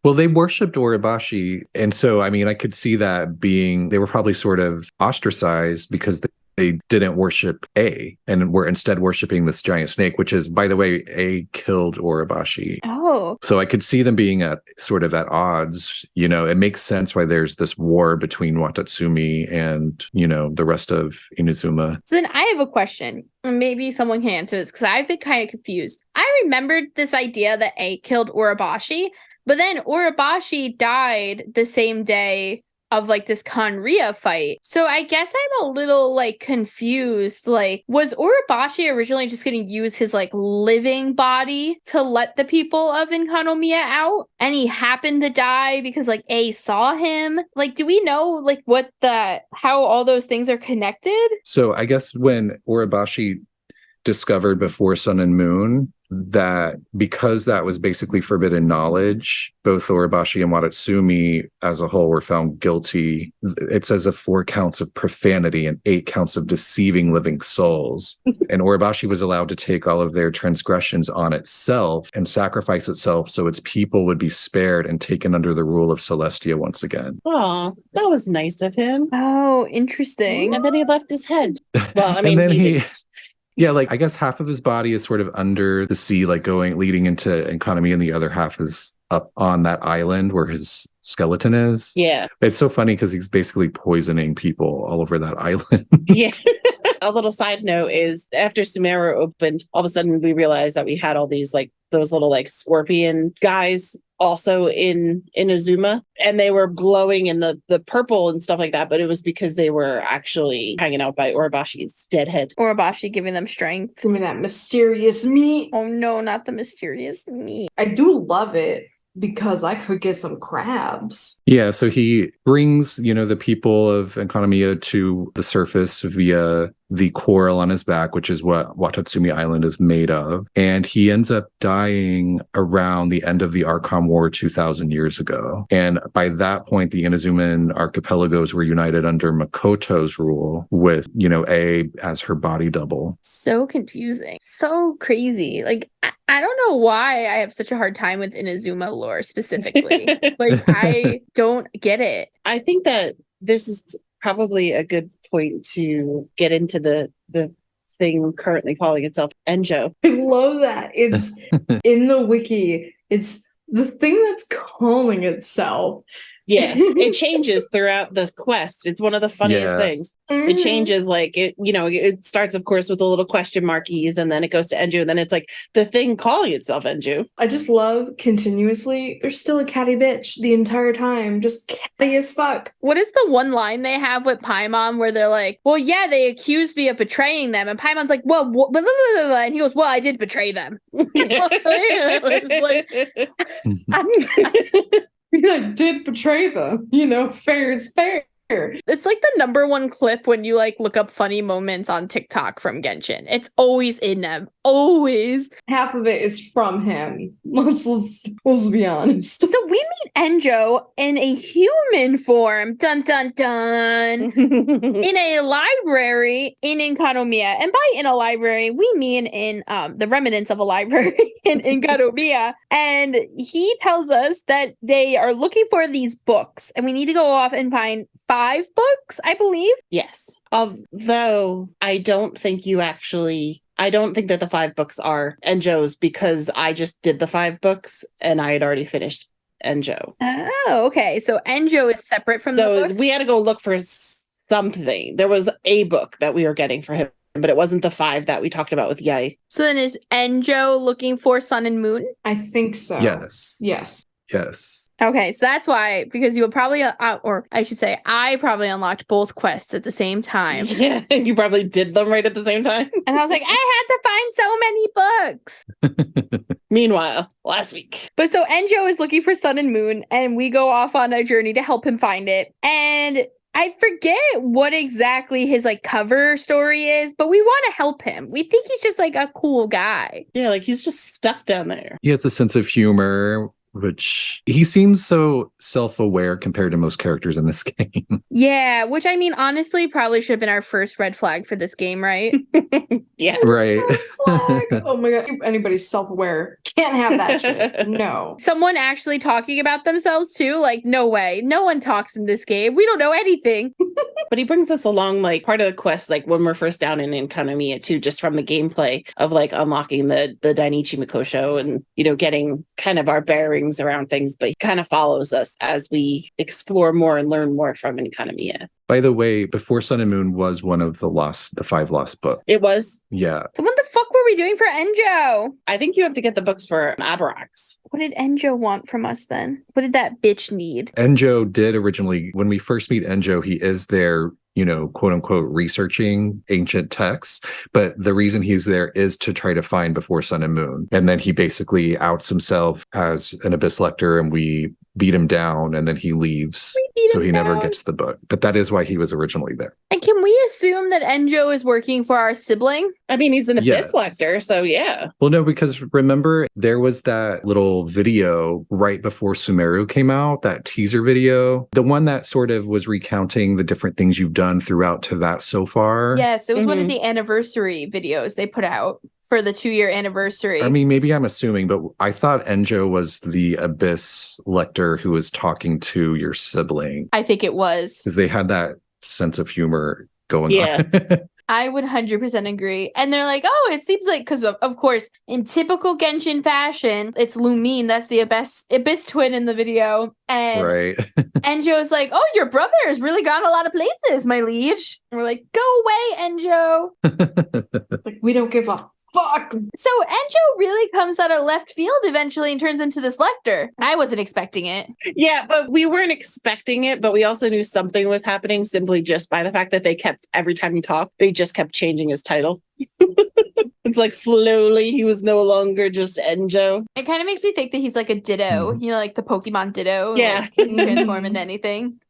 Well, they worshipped Orabashi. And so, I mean, I could see that being, they were probably sort of ostracized because they didn't worship A and were instead worshiping this giant snake, which is, by the way, A killed Orabashi. Oh. So I could see them being at odds. You know, it makes sense why there's this war between Watatsumi and, you know, the rest of Inazuma. So then I have a question. Maybe someone can answer this because I've been kind of confused. I remembered this idea that A killed Orabashi, but then Orabashi died the same day of like this Kanria fight. So I guess I'm a little like confused. Like, was Orabashi originally just going to use his like living body to let the people of Enkanomiya out? And he happened to die because like A saw him? Like, do we know like how all those things are connected? So I guess when Orabashi discovered before Sun and Moon that because that was basically forbidden knowledge, both Orabashi and Watatsumi as a whole were found guilty. It says of 4 counts of profanity and 8 counts of deceiving living souls. And Orabashi was allowed to take all of their transgressions on itself and sacrifice itself so its people would be spared and taken under the rule of Celestia once again. Oh, that was nice of him. Oh, interesting. And then he left his head. Well, I mean, and then he didn't. Yeah, like I guess half of his body is sort of under the sea, like leading into Enkanomiya, and the other half is up on that island where his skeleton is. Yeah. It's so funny because he's basically poisoning people all over that island. Yeah. A little side note is after Sumeru opened, all of a sudden we realized that we had all these like those little like scorpion guys also in Inazuma, and they were glowing in the purple and stuff like that, but it was because they were actually hanging out by Orabashi's dead head. Orabashi giving them strength. Give me that mysterious meat. Oh no, not the mysterious meat. I do love it because I could get some crabs. Yeah, so he brings, the people of Enkanomiya to the surface via the coral on his back, which is what Watatsumi Island is made of. And he ends up dying around the end of the Archon War 2,000 years ago. And by that point, the Inazuman archipelagos were united under Makoto's rule with, A as her body double. So confusing. So crazy. Like, I don't know why I have such a hard time with Inazuma lore specifically. Like, I don't get it. I think that this is probably a good point to get into the thing currently calling itself Enjou. I love that. It's in the wiki. It's the thing that's calling itself. Yeah, it changes throughout the quest. It's one of the funniest things. It changes, like it starts, of course, with the little question markies, and then it goes to Enjou, and then it's like the thing calling itself Enjou. I just love continuously. There's still a catty bitch the entire time, just catty as fuck. What is the one line they have with Paimon where they're like, "Well, yeah, they accused me of betraying them," and Paimon's like, "Well, blah, blah, blah, blah," and he goes, "Well, I did betray them." I did betray them. Fair is fair. It's like the number one clip when you like look up funny moments on TikTok from Genshin. It's always in them. Always. Half of it is from him. Let's be honest. So we meet Enjou in a human form. Dun dun dun. In a library in Enkanomiya. And by in a library, we mean in the remnants of a library in Enkanomiya. And he tells us that they are looking for these books, and we need to go off and find 5 books, I believe. Yes. Although I don't think that the 5 books are Enjou's, because I just did the 5 books and I had already finished Enjou. Oh, okay. So Enjou is separate from the books? So we had to go look for something. There was a book that we were getting for him, but it wasn't the 5 that we talked about with Yai. So then is Enjou looking for Sun and Moon? I think so. Yes. Yes. Okay, so that's why, because you would probably, or I should say, I probably unlocked both quests at the same time. Yeah, and you probably did them right at the same time. And I was like, I had to find so many books. Meanwhile, last week. But so Enjou is looking for Sun and Moon, and we go off on a journey to help him find it. And I forget what exactly his like cover story is, but we want to help him. We think he's just like a cool guy. Yeah, like he's just stuck down there. He has a sense of humor, which he seems so self-aware compared to most characters in this game. Yeah, which I mean, honestly, probably should have been our first red flag for this game, right? Yeah. Right. Oh my god. If anybody's self-aware, can't have that shit. No. Someone actually talking about themselves too? Like, no way. No one talks in this game. We don't know anything. But he brings us along like part of the quest, like when we're first down in Enkanomiya too, just from the gameplay of like unlocking the Dainichi Mikosho and, you know, getting kind of our bearings around things, but he kind of follows us as we explore more and learn more from Enkanomiya. By the way, Before Sun and Moon was one of the 5 lost books. It was. Yeah. So what the fuck were we doing for Enjou? I think you have to get the books for Abrax. What did Enjou want from us then? What did that bitch need? Enjou did originally, when we first meet Enjou, he is there, you know, quote unquote, researching ancient texts. But the reason he's there is to try to find Before Sun and Moon. And then he basically outs himself as an Abyss Lecter, and we beat him down, and then he leaves. So he never gets the book. But that is why he was originally there. And can we assume that Enjou is working for our sibling? I mean, he's an Abyss Yes. Lecter, so yeah. Well, no, because remember, there was that little video right before Sumeru came out, that teaser video, the one that sort of was recounting the different things you've done throughout Teyvat so far. Yes, it was one of the anniversary videos they put out for the 2-year anniversary. I mean, maybe I'm assuming, but I thought Enjou was the Abyss Lecter who was talking to your sibling, I think it was. because they had that sense of humor going Yeah. on. I would 100% agree. And they're like, oh, it seems like, because of course, in typical Genshin fashion, it's Lumine, that's the Abyss twin in the video. And Right. Enjou's like, oh, your brother has really gone a lot of places, my liege. And we're like, go away, Enjou. Like, we don't give a fuck. So Enjou really comes out of left field eventually and turns into this Lecter. I wasn't expecting it. Yeah, but we weren't expecting it, but we also knew something was happening simply just by the fact that they kept, every time he talked, they just kept changing his title. It's like slowly he was no longer just Enjou. It kind of makes me think that he's like a Ditto, you know, like the Pokemon Ditto. Yeah. Like, he can transform into anything.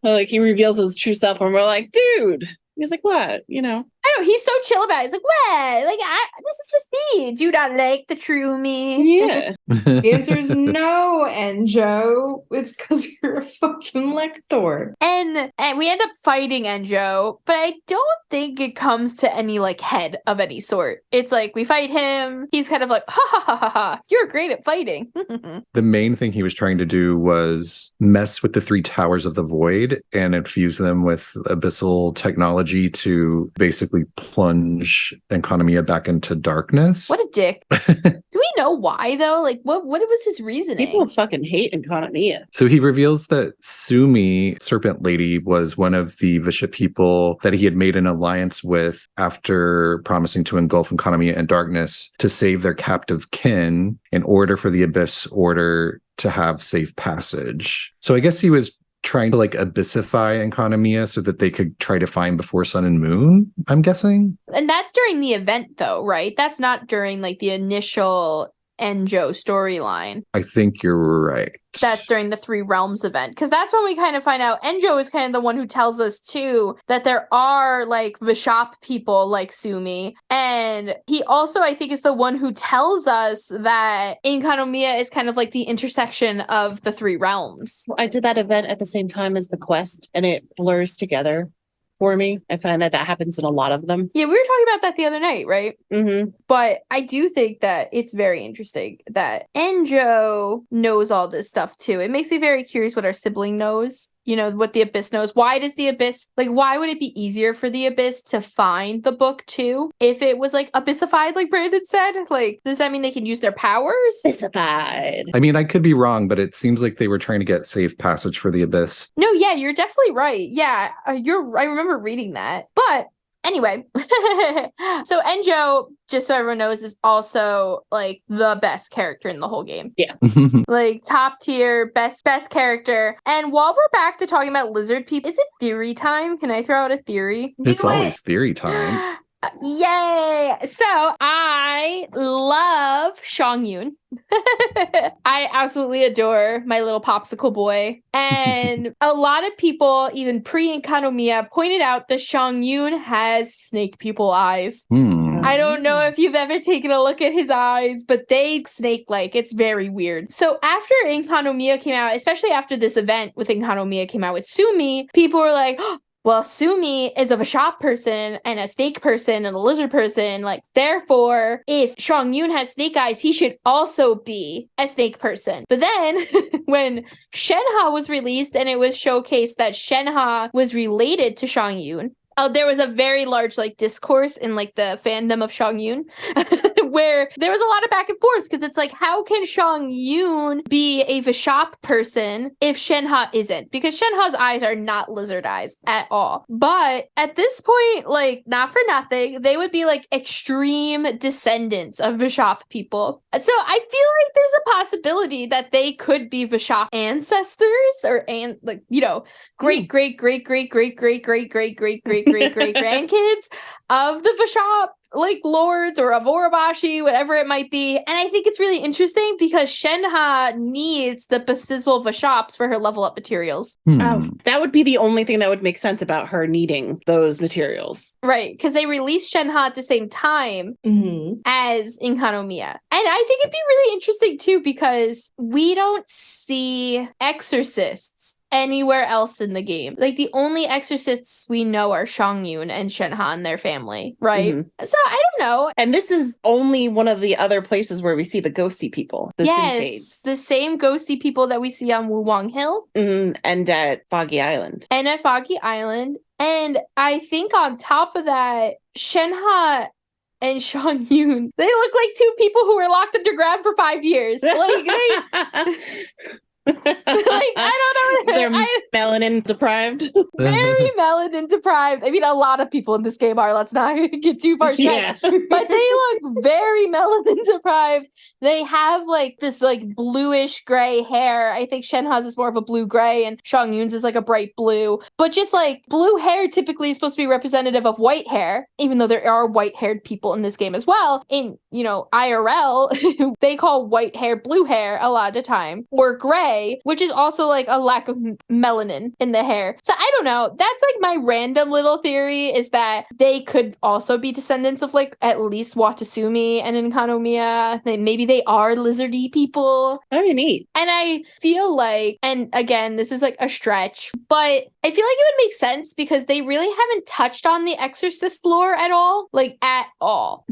Like he reveals his true self and we're like, dude. He's like, what? You know? I know, he's so chill about it. He's like, what? Like, this is just me. Do you not like the true me? Yeah. The answer is no, Enjou. It's because you're a fucking Lector. And we end up fighting Enjou, but I don't think it comes to any, like, head of any sort. It's like, we fight him. He's kind of like, ha ha ha ha ha. You're great at fighting. The main thing he was trying to do was mess with the 3 towers of the void and infuse them with abyssal technology to basically plunge Enkanomiya back into darkness. What a dick. Do we know why, though? Like, what was his reasoning? People fucking hate Enkanomiya. So he reveals that Sumi, Serpent Lady, was one of the Vishit people that he had made an alliance with after promising to engulf Enkanomiya in darkness to save their captive kin in order for the Abyss Order to have safe passage. So I guess he was trying to like abyssify Enkanomiya so that they could try to find Before Sun and Moon, I'm guessing. And that's during the event, though, right? That's not during, like, the initial Enjou storyline. I think you're right. That's during the 3 Realms event, because that's when we kind of find out Enjou is kind of the one who tells us too that there are like Vishap people like Sumi, and he also, I think, is the one who tells us that Enkanomiya is kind of like the intersection of the 3 realms. I did that event at the same time as the quest and it blurs together for me. I find that happens in a lot of them. Yeah, we were talking about that the other night, right? Mm-hmm. But I do think that it's very interesting that Enjou knows all this stuff too. It makes me very curious what our sibling knows. You know, what the Abyss knows. Why does the Abyss, like, why would it be easier for the Abyss to find the book too if it was like abyssified, like Brandon said? Like, does that mean they can use their powers? Abyssified. I mean, I could be wrong, but it seems like they were trying to get safe passage for the Abyss. No, yeah, you're definitely right. Yeah, I remember reading that. But anyway, so Enjou, just so everyone knows, is also like the best character in the whole game. Yeah. Like top tier, best character. And while we're back to talking about lizard people, is it theory time? Can I throw out a theory? It's always theory time. Yay! So I love Shang-Yun. I absolutely adore my little popsicle boy. And a lot of people, even pre-Enkanomiya, pointed out that Shang-Yun has snake pupil eyes. I don't know if you've ever taken a look at his eyes, but they snake-like. It's very weird. So after Enkanomiya came out, especially after this event with Enkanomiya came out with Sumi, people were like, oh, well, Sumi is a Vashop person and a snake person and a lizard person. Like, therefore, if Shang-Yun has snake eyes, he should also be a snake person. But then when Shenhe was released and it was showcased that Shenhe was related to Shang-Yun, there was a very large discourse in the fandom of Shang-Yun where there was a lot of back and forth because it's like, how can Shang-Yun be a Vashop person if Shenhe isn't? Because Shenhe's eyes are not lizard eyes at all. But at this point, not for nothing, they would be extreme descendants of Vashop people. So I feel like there's a possibility that they could be Vashop ancestors or great grandkids of the Vashop lords or of Orabashi, whatever it might be. And I think it's really interesting because Shenhe needs the Basiswal Vashops for her level up materials. That would be the only thing that would make sense about her needing those materials. Right, because they released Shenhe at the same time as Enkanomiya. And I think it'd be really interesting too because we don't see exorcists anywhere else in the game. The only exorcists we know are Shang-Yun and Shenhe and their family, right? So I don't know. And this is only one of the other places where we see the ghosty people, the Sin Shades. The same ghosty people that we see on Wuwang Hill. And at Foggy Island. And And I think on top of that, Shenhe and Shang-Yun, they look like two people who were locked underground for 5 years. I don't know. They're melanin deprived. Very melanin deprived. I mean, a lot of people in this game are. Let's not get too far. Yeah. But they look very melanin deprived. They have this bluish gray hair. I think Shenhe's is more of a blue gray and Shang-Yun's is a bright blue. But just blue hair typically is supposed to be representative of white hair, even though there are white haired people in this game as well. In, IRL, they call white hair blue hair a lot of the time, or gray, which is also a lack of melanin in the hair. So I don't know. That's my random little theory is that they could also be descendants of at least Watasumi and Enkanomiya. Maybe they are lizardy people. Very neat. And I feel and again, this is a stretch, but I feel it would make sense because they really haven't touched on the Exorcist lore at all. At all.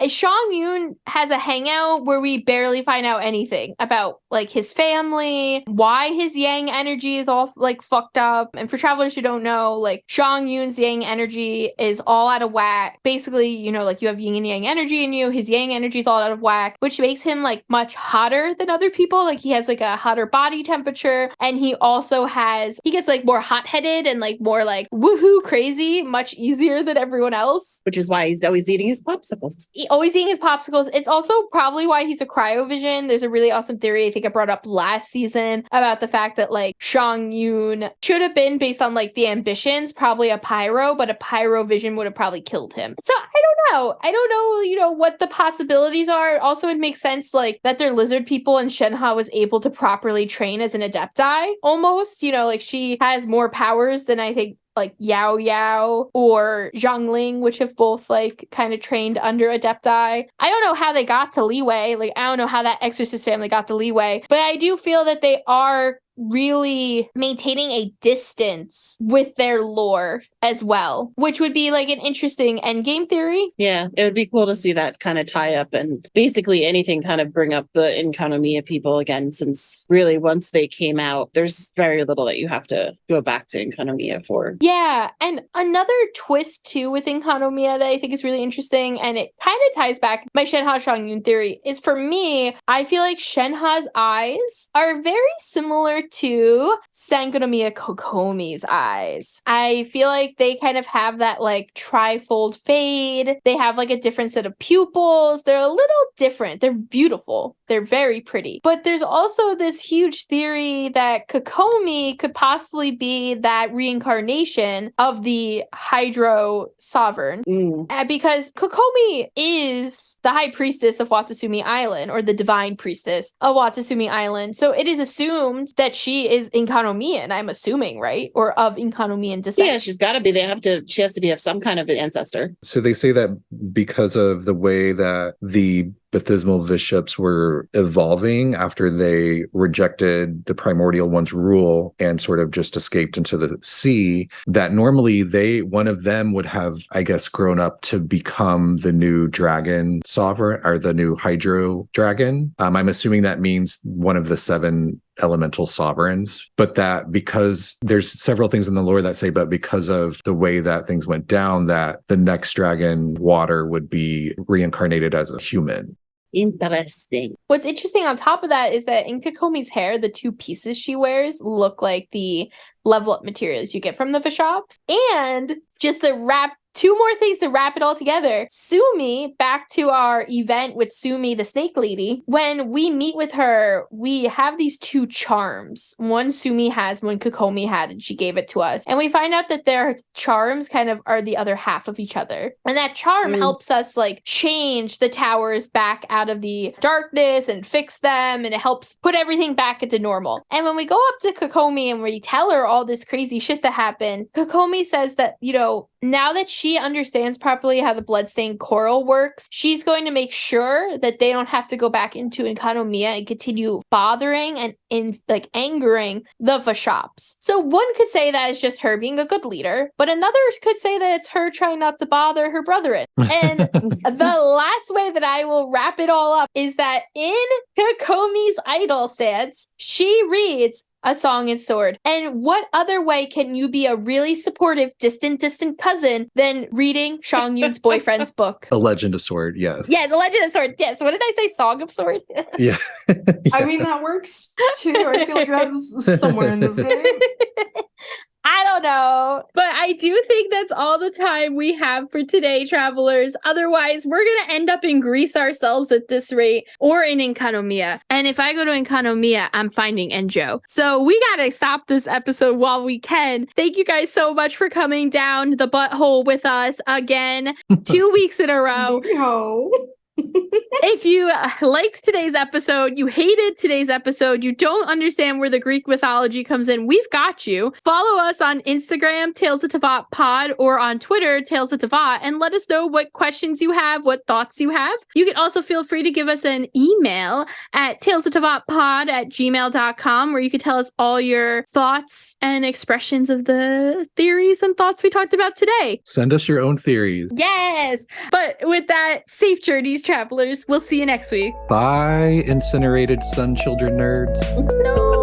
Shang-Yun has a hangout where we barely find out anything about his family, why his yang energy is all fucked up. And for travelers who don't know, Shang-Yun's yang energy is all out of whack. Basically, you have yin and yang energy in you. His yang energy is all out of whack, which makes him much hotter than other people. He has a hotter body temperature, and he also he gets more hot-headed and more woohoo crazy much easier than everyone else. Which is why he's always eating his popsicles. Always eating his popsicles. It's also probably why he's a cryovision. There's a really awesome theory I think I brought up last season about the fact that Shang-Yun should have been, based on the ambitions, probably a pyro, but a pyro vision would have probably killed him. So I don't know, what the possibilities are. Also, it makes sense that they're lizard people and Shenhe was able to properly train as an adepti almost, she has more powers than I think Yao Yao or Zhangling, which have both kind of trained under adepti. I don't know how they got to Liyue. I don't know how that exorcist family got to Liyue, but I do feel that they are really maintaining a distance with their lore as well, which would be an interesting endgame theory. Yeah, it would be cool to see that kind of tie up and basically anything kind of bring up the Enkanomiya people again, since really once they came out, there's very little that you have to go back to Enkanomiya for. Yeah, and another twist too with Enkanomiya that I think is really interesting, and it kind of ties back my Shenhe Shang-Yun theory, is for me, I feel Shenhe's eyes are very similar to Enkanomiya Kokomi's eyes. I feel like they kind of have that like trifold fade. They have like a different set of pupils. They're a little different. They're beautiful. They're very pretty. But there's also this huge theory that Kokomi could possibly be that reincarnation of the Hydro Sovereign. Because Kokomi is the high priestess of Watasumi Island, or the divine priestess of Watasumi Island. So it is assumed that she is Enkanomiyan, I'm assuming, right? Or of Enkanomiyan descent. Yeah, she's got to be. She has to be of some kind of an ancestor. So they say that because of the way that the Baptismal bishops were evolving after they rejected the primordial one's rule and sort of just escaped into the sea, that normally one of them would have, I guess, grown up to become the new dragon sovereign, or the new hydro dragon. I'm assuming that means one of the 7 elemental sovereigns, but that because there's several things in the lore that say, but because of the way that things went down, that the next dragon, Water, would be reincarnated as a human. Interesting. What's interesting on top of that is that in Kokomi's hair, the 2 pieces she wears look like the level up materials you get from the shops. And just to wrap 2 more things to wrap it all together. Sumi, back to our event with Sumi, the snake lady. When we meet with her, we have these 2 charms. One Sumi has, one Kokomi had, and she gave it to us. And we find out that their charms kind of are the other half of each other. And that charm helps us like change the towers back out of the darkness and fix them. And it helps put everything back into normal. And when we go up to Kokomi and we tell her all this crazy shit that happened, Kokomi says that, now that she understands properly how the bloodstained coral works, she's going to make sure that they don't have to go back into Enkanomiya and continue bothering and angering the Vashops. So one could say that it's just her being a good leader, but another could say that it's her trying not to bother her brethren. And the last way that I will wrap it all up is that in Kokomi's idol stance, she reads A Song and Sword. And what other way can you be a really supportive, distant cousin than reading Shang Yun's boyfriend's book? A Legend of Sword, yes. Yeah, The Legend of Sword. Yes. What did I say? Song of Sword? Yeah. I mean, that works too. I feel like that's somewhere in this game. I don't know, but I do think that's all the time we have for today, travelers. Otherwise, we're going to end up in Greece ourselves at this rate, or in Enkanomiya. And if I go to Enkanomiya, I'm finding Enjou. So we got to stop this episode while we can. Thank you guys so much for coming down the butthole with us again, 2 weeks in a row. If you liked today's episode, you hated today's episode, you don't understand where the Greek mythology comes in, we've got you. Follow us on Instagram, Tales of Teyvat Pod, or on Twitter, Tales of Teyvat, and let us know what questions you have, what thoughts you have. You can also feel free to give us an email at talesofteyvatpod@gmail.com, where you can tell us all your thoughts and expressions of the theories and thoughts we talked about today. Send us your own theories. Yes! But with that, safe journeys, travelers. We'll see you next week. Bye, incinerated sun children nerds. No,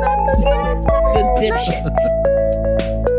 not the sun. The dipshits.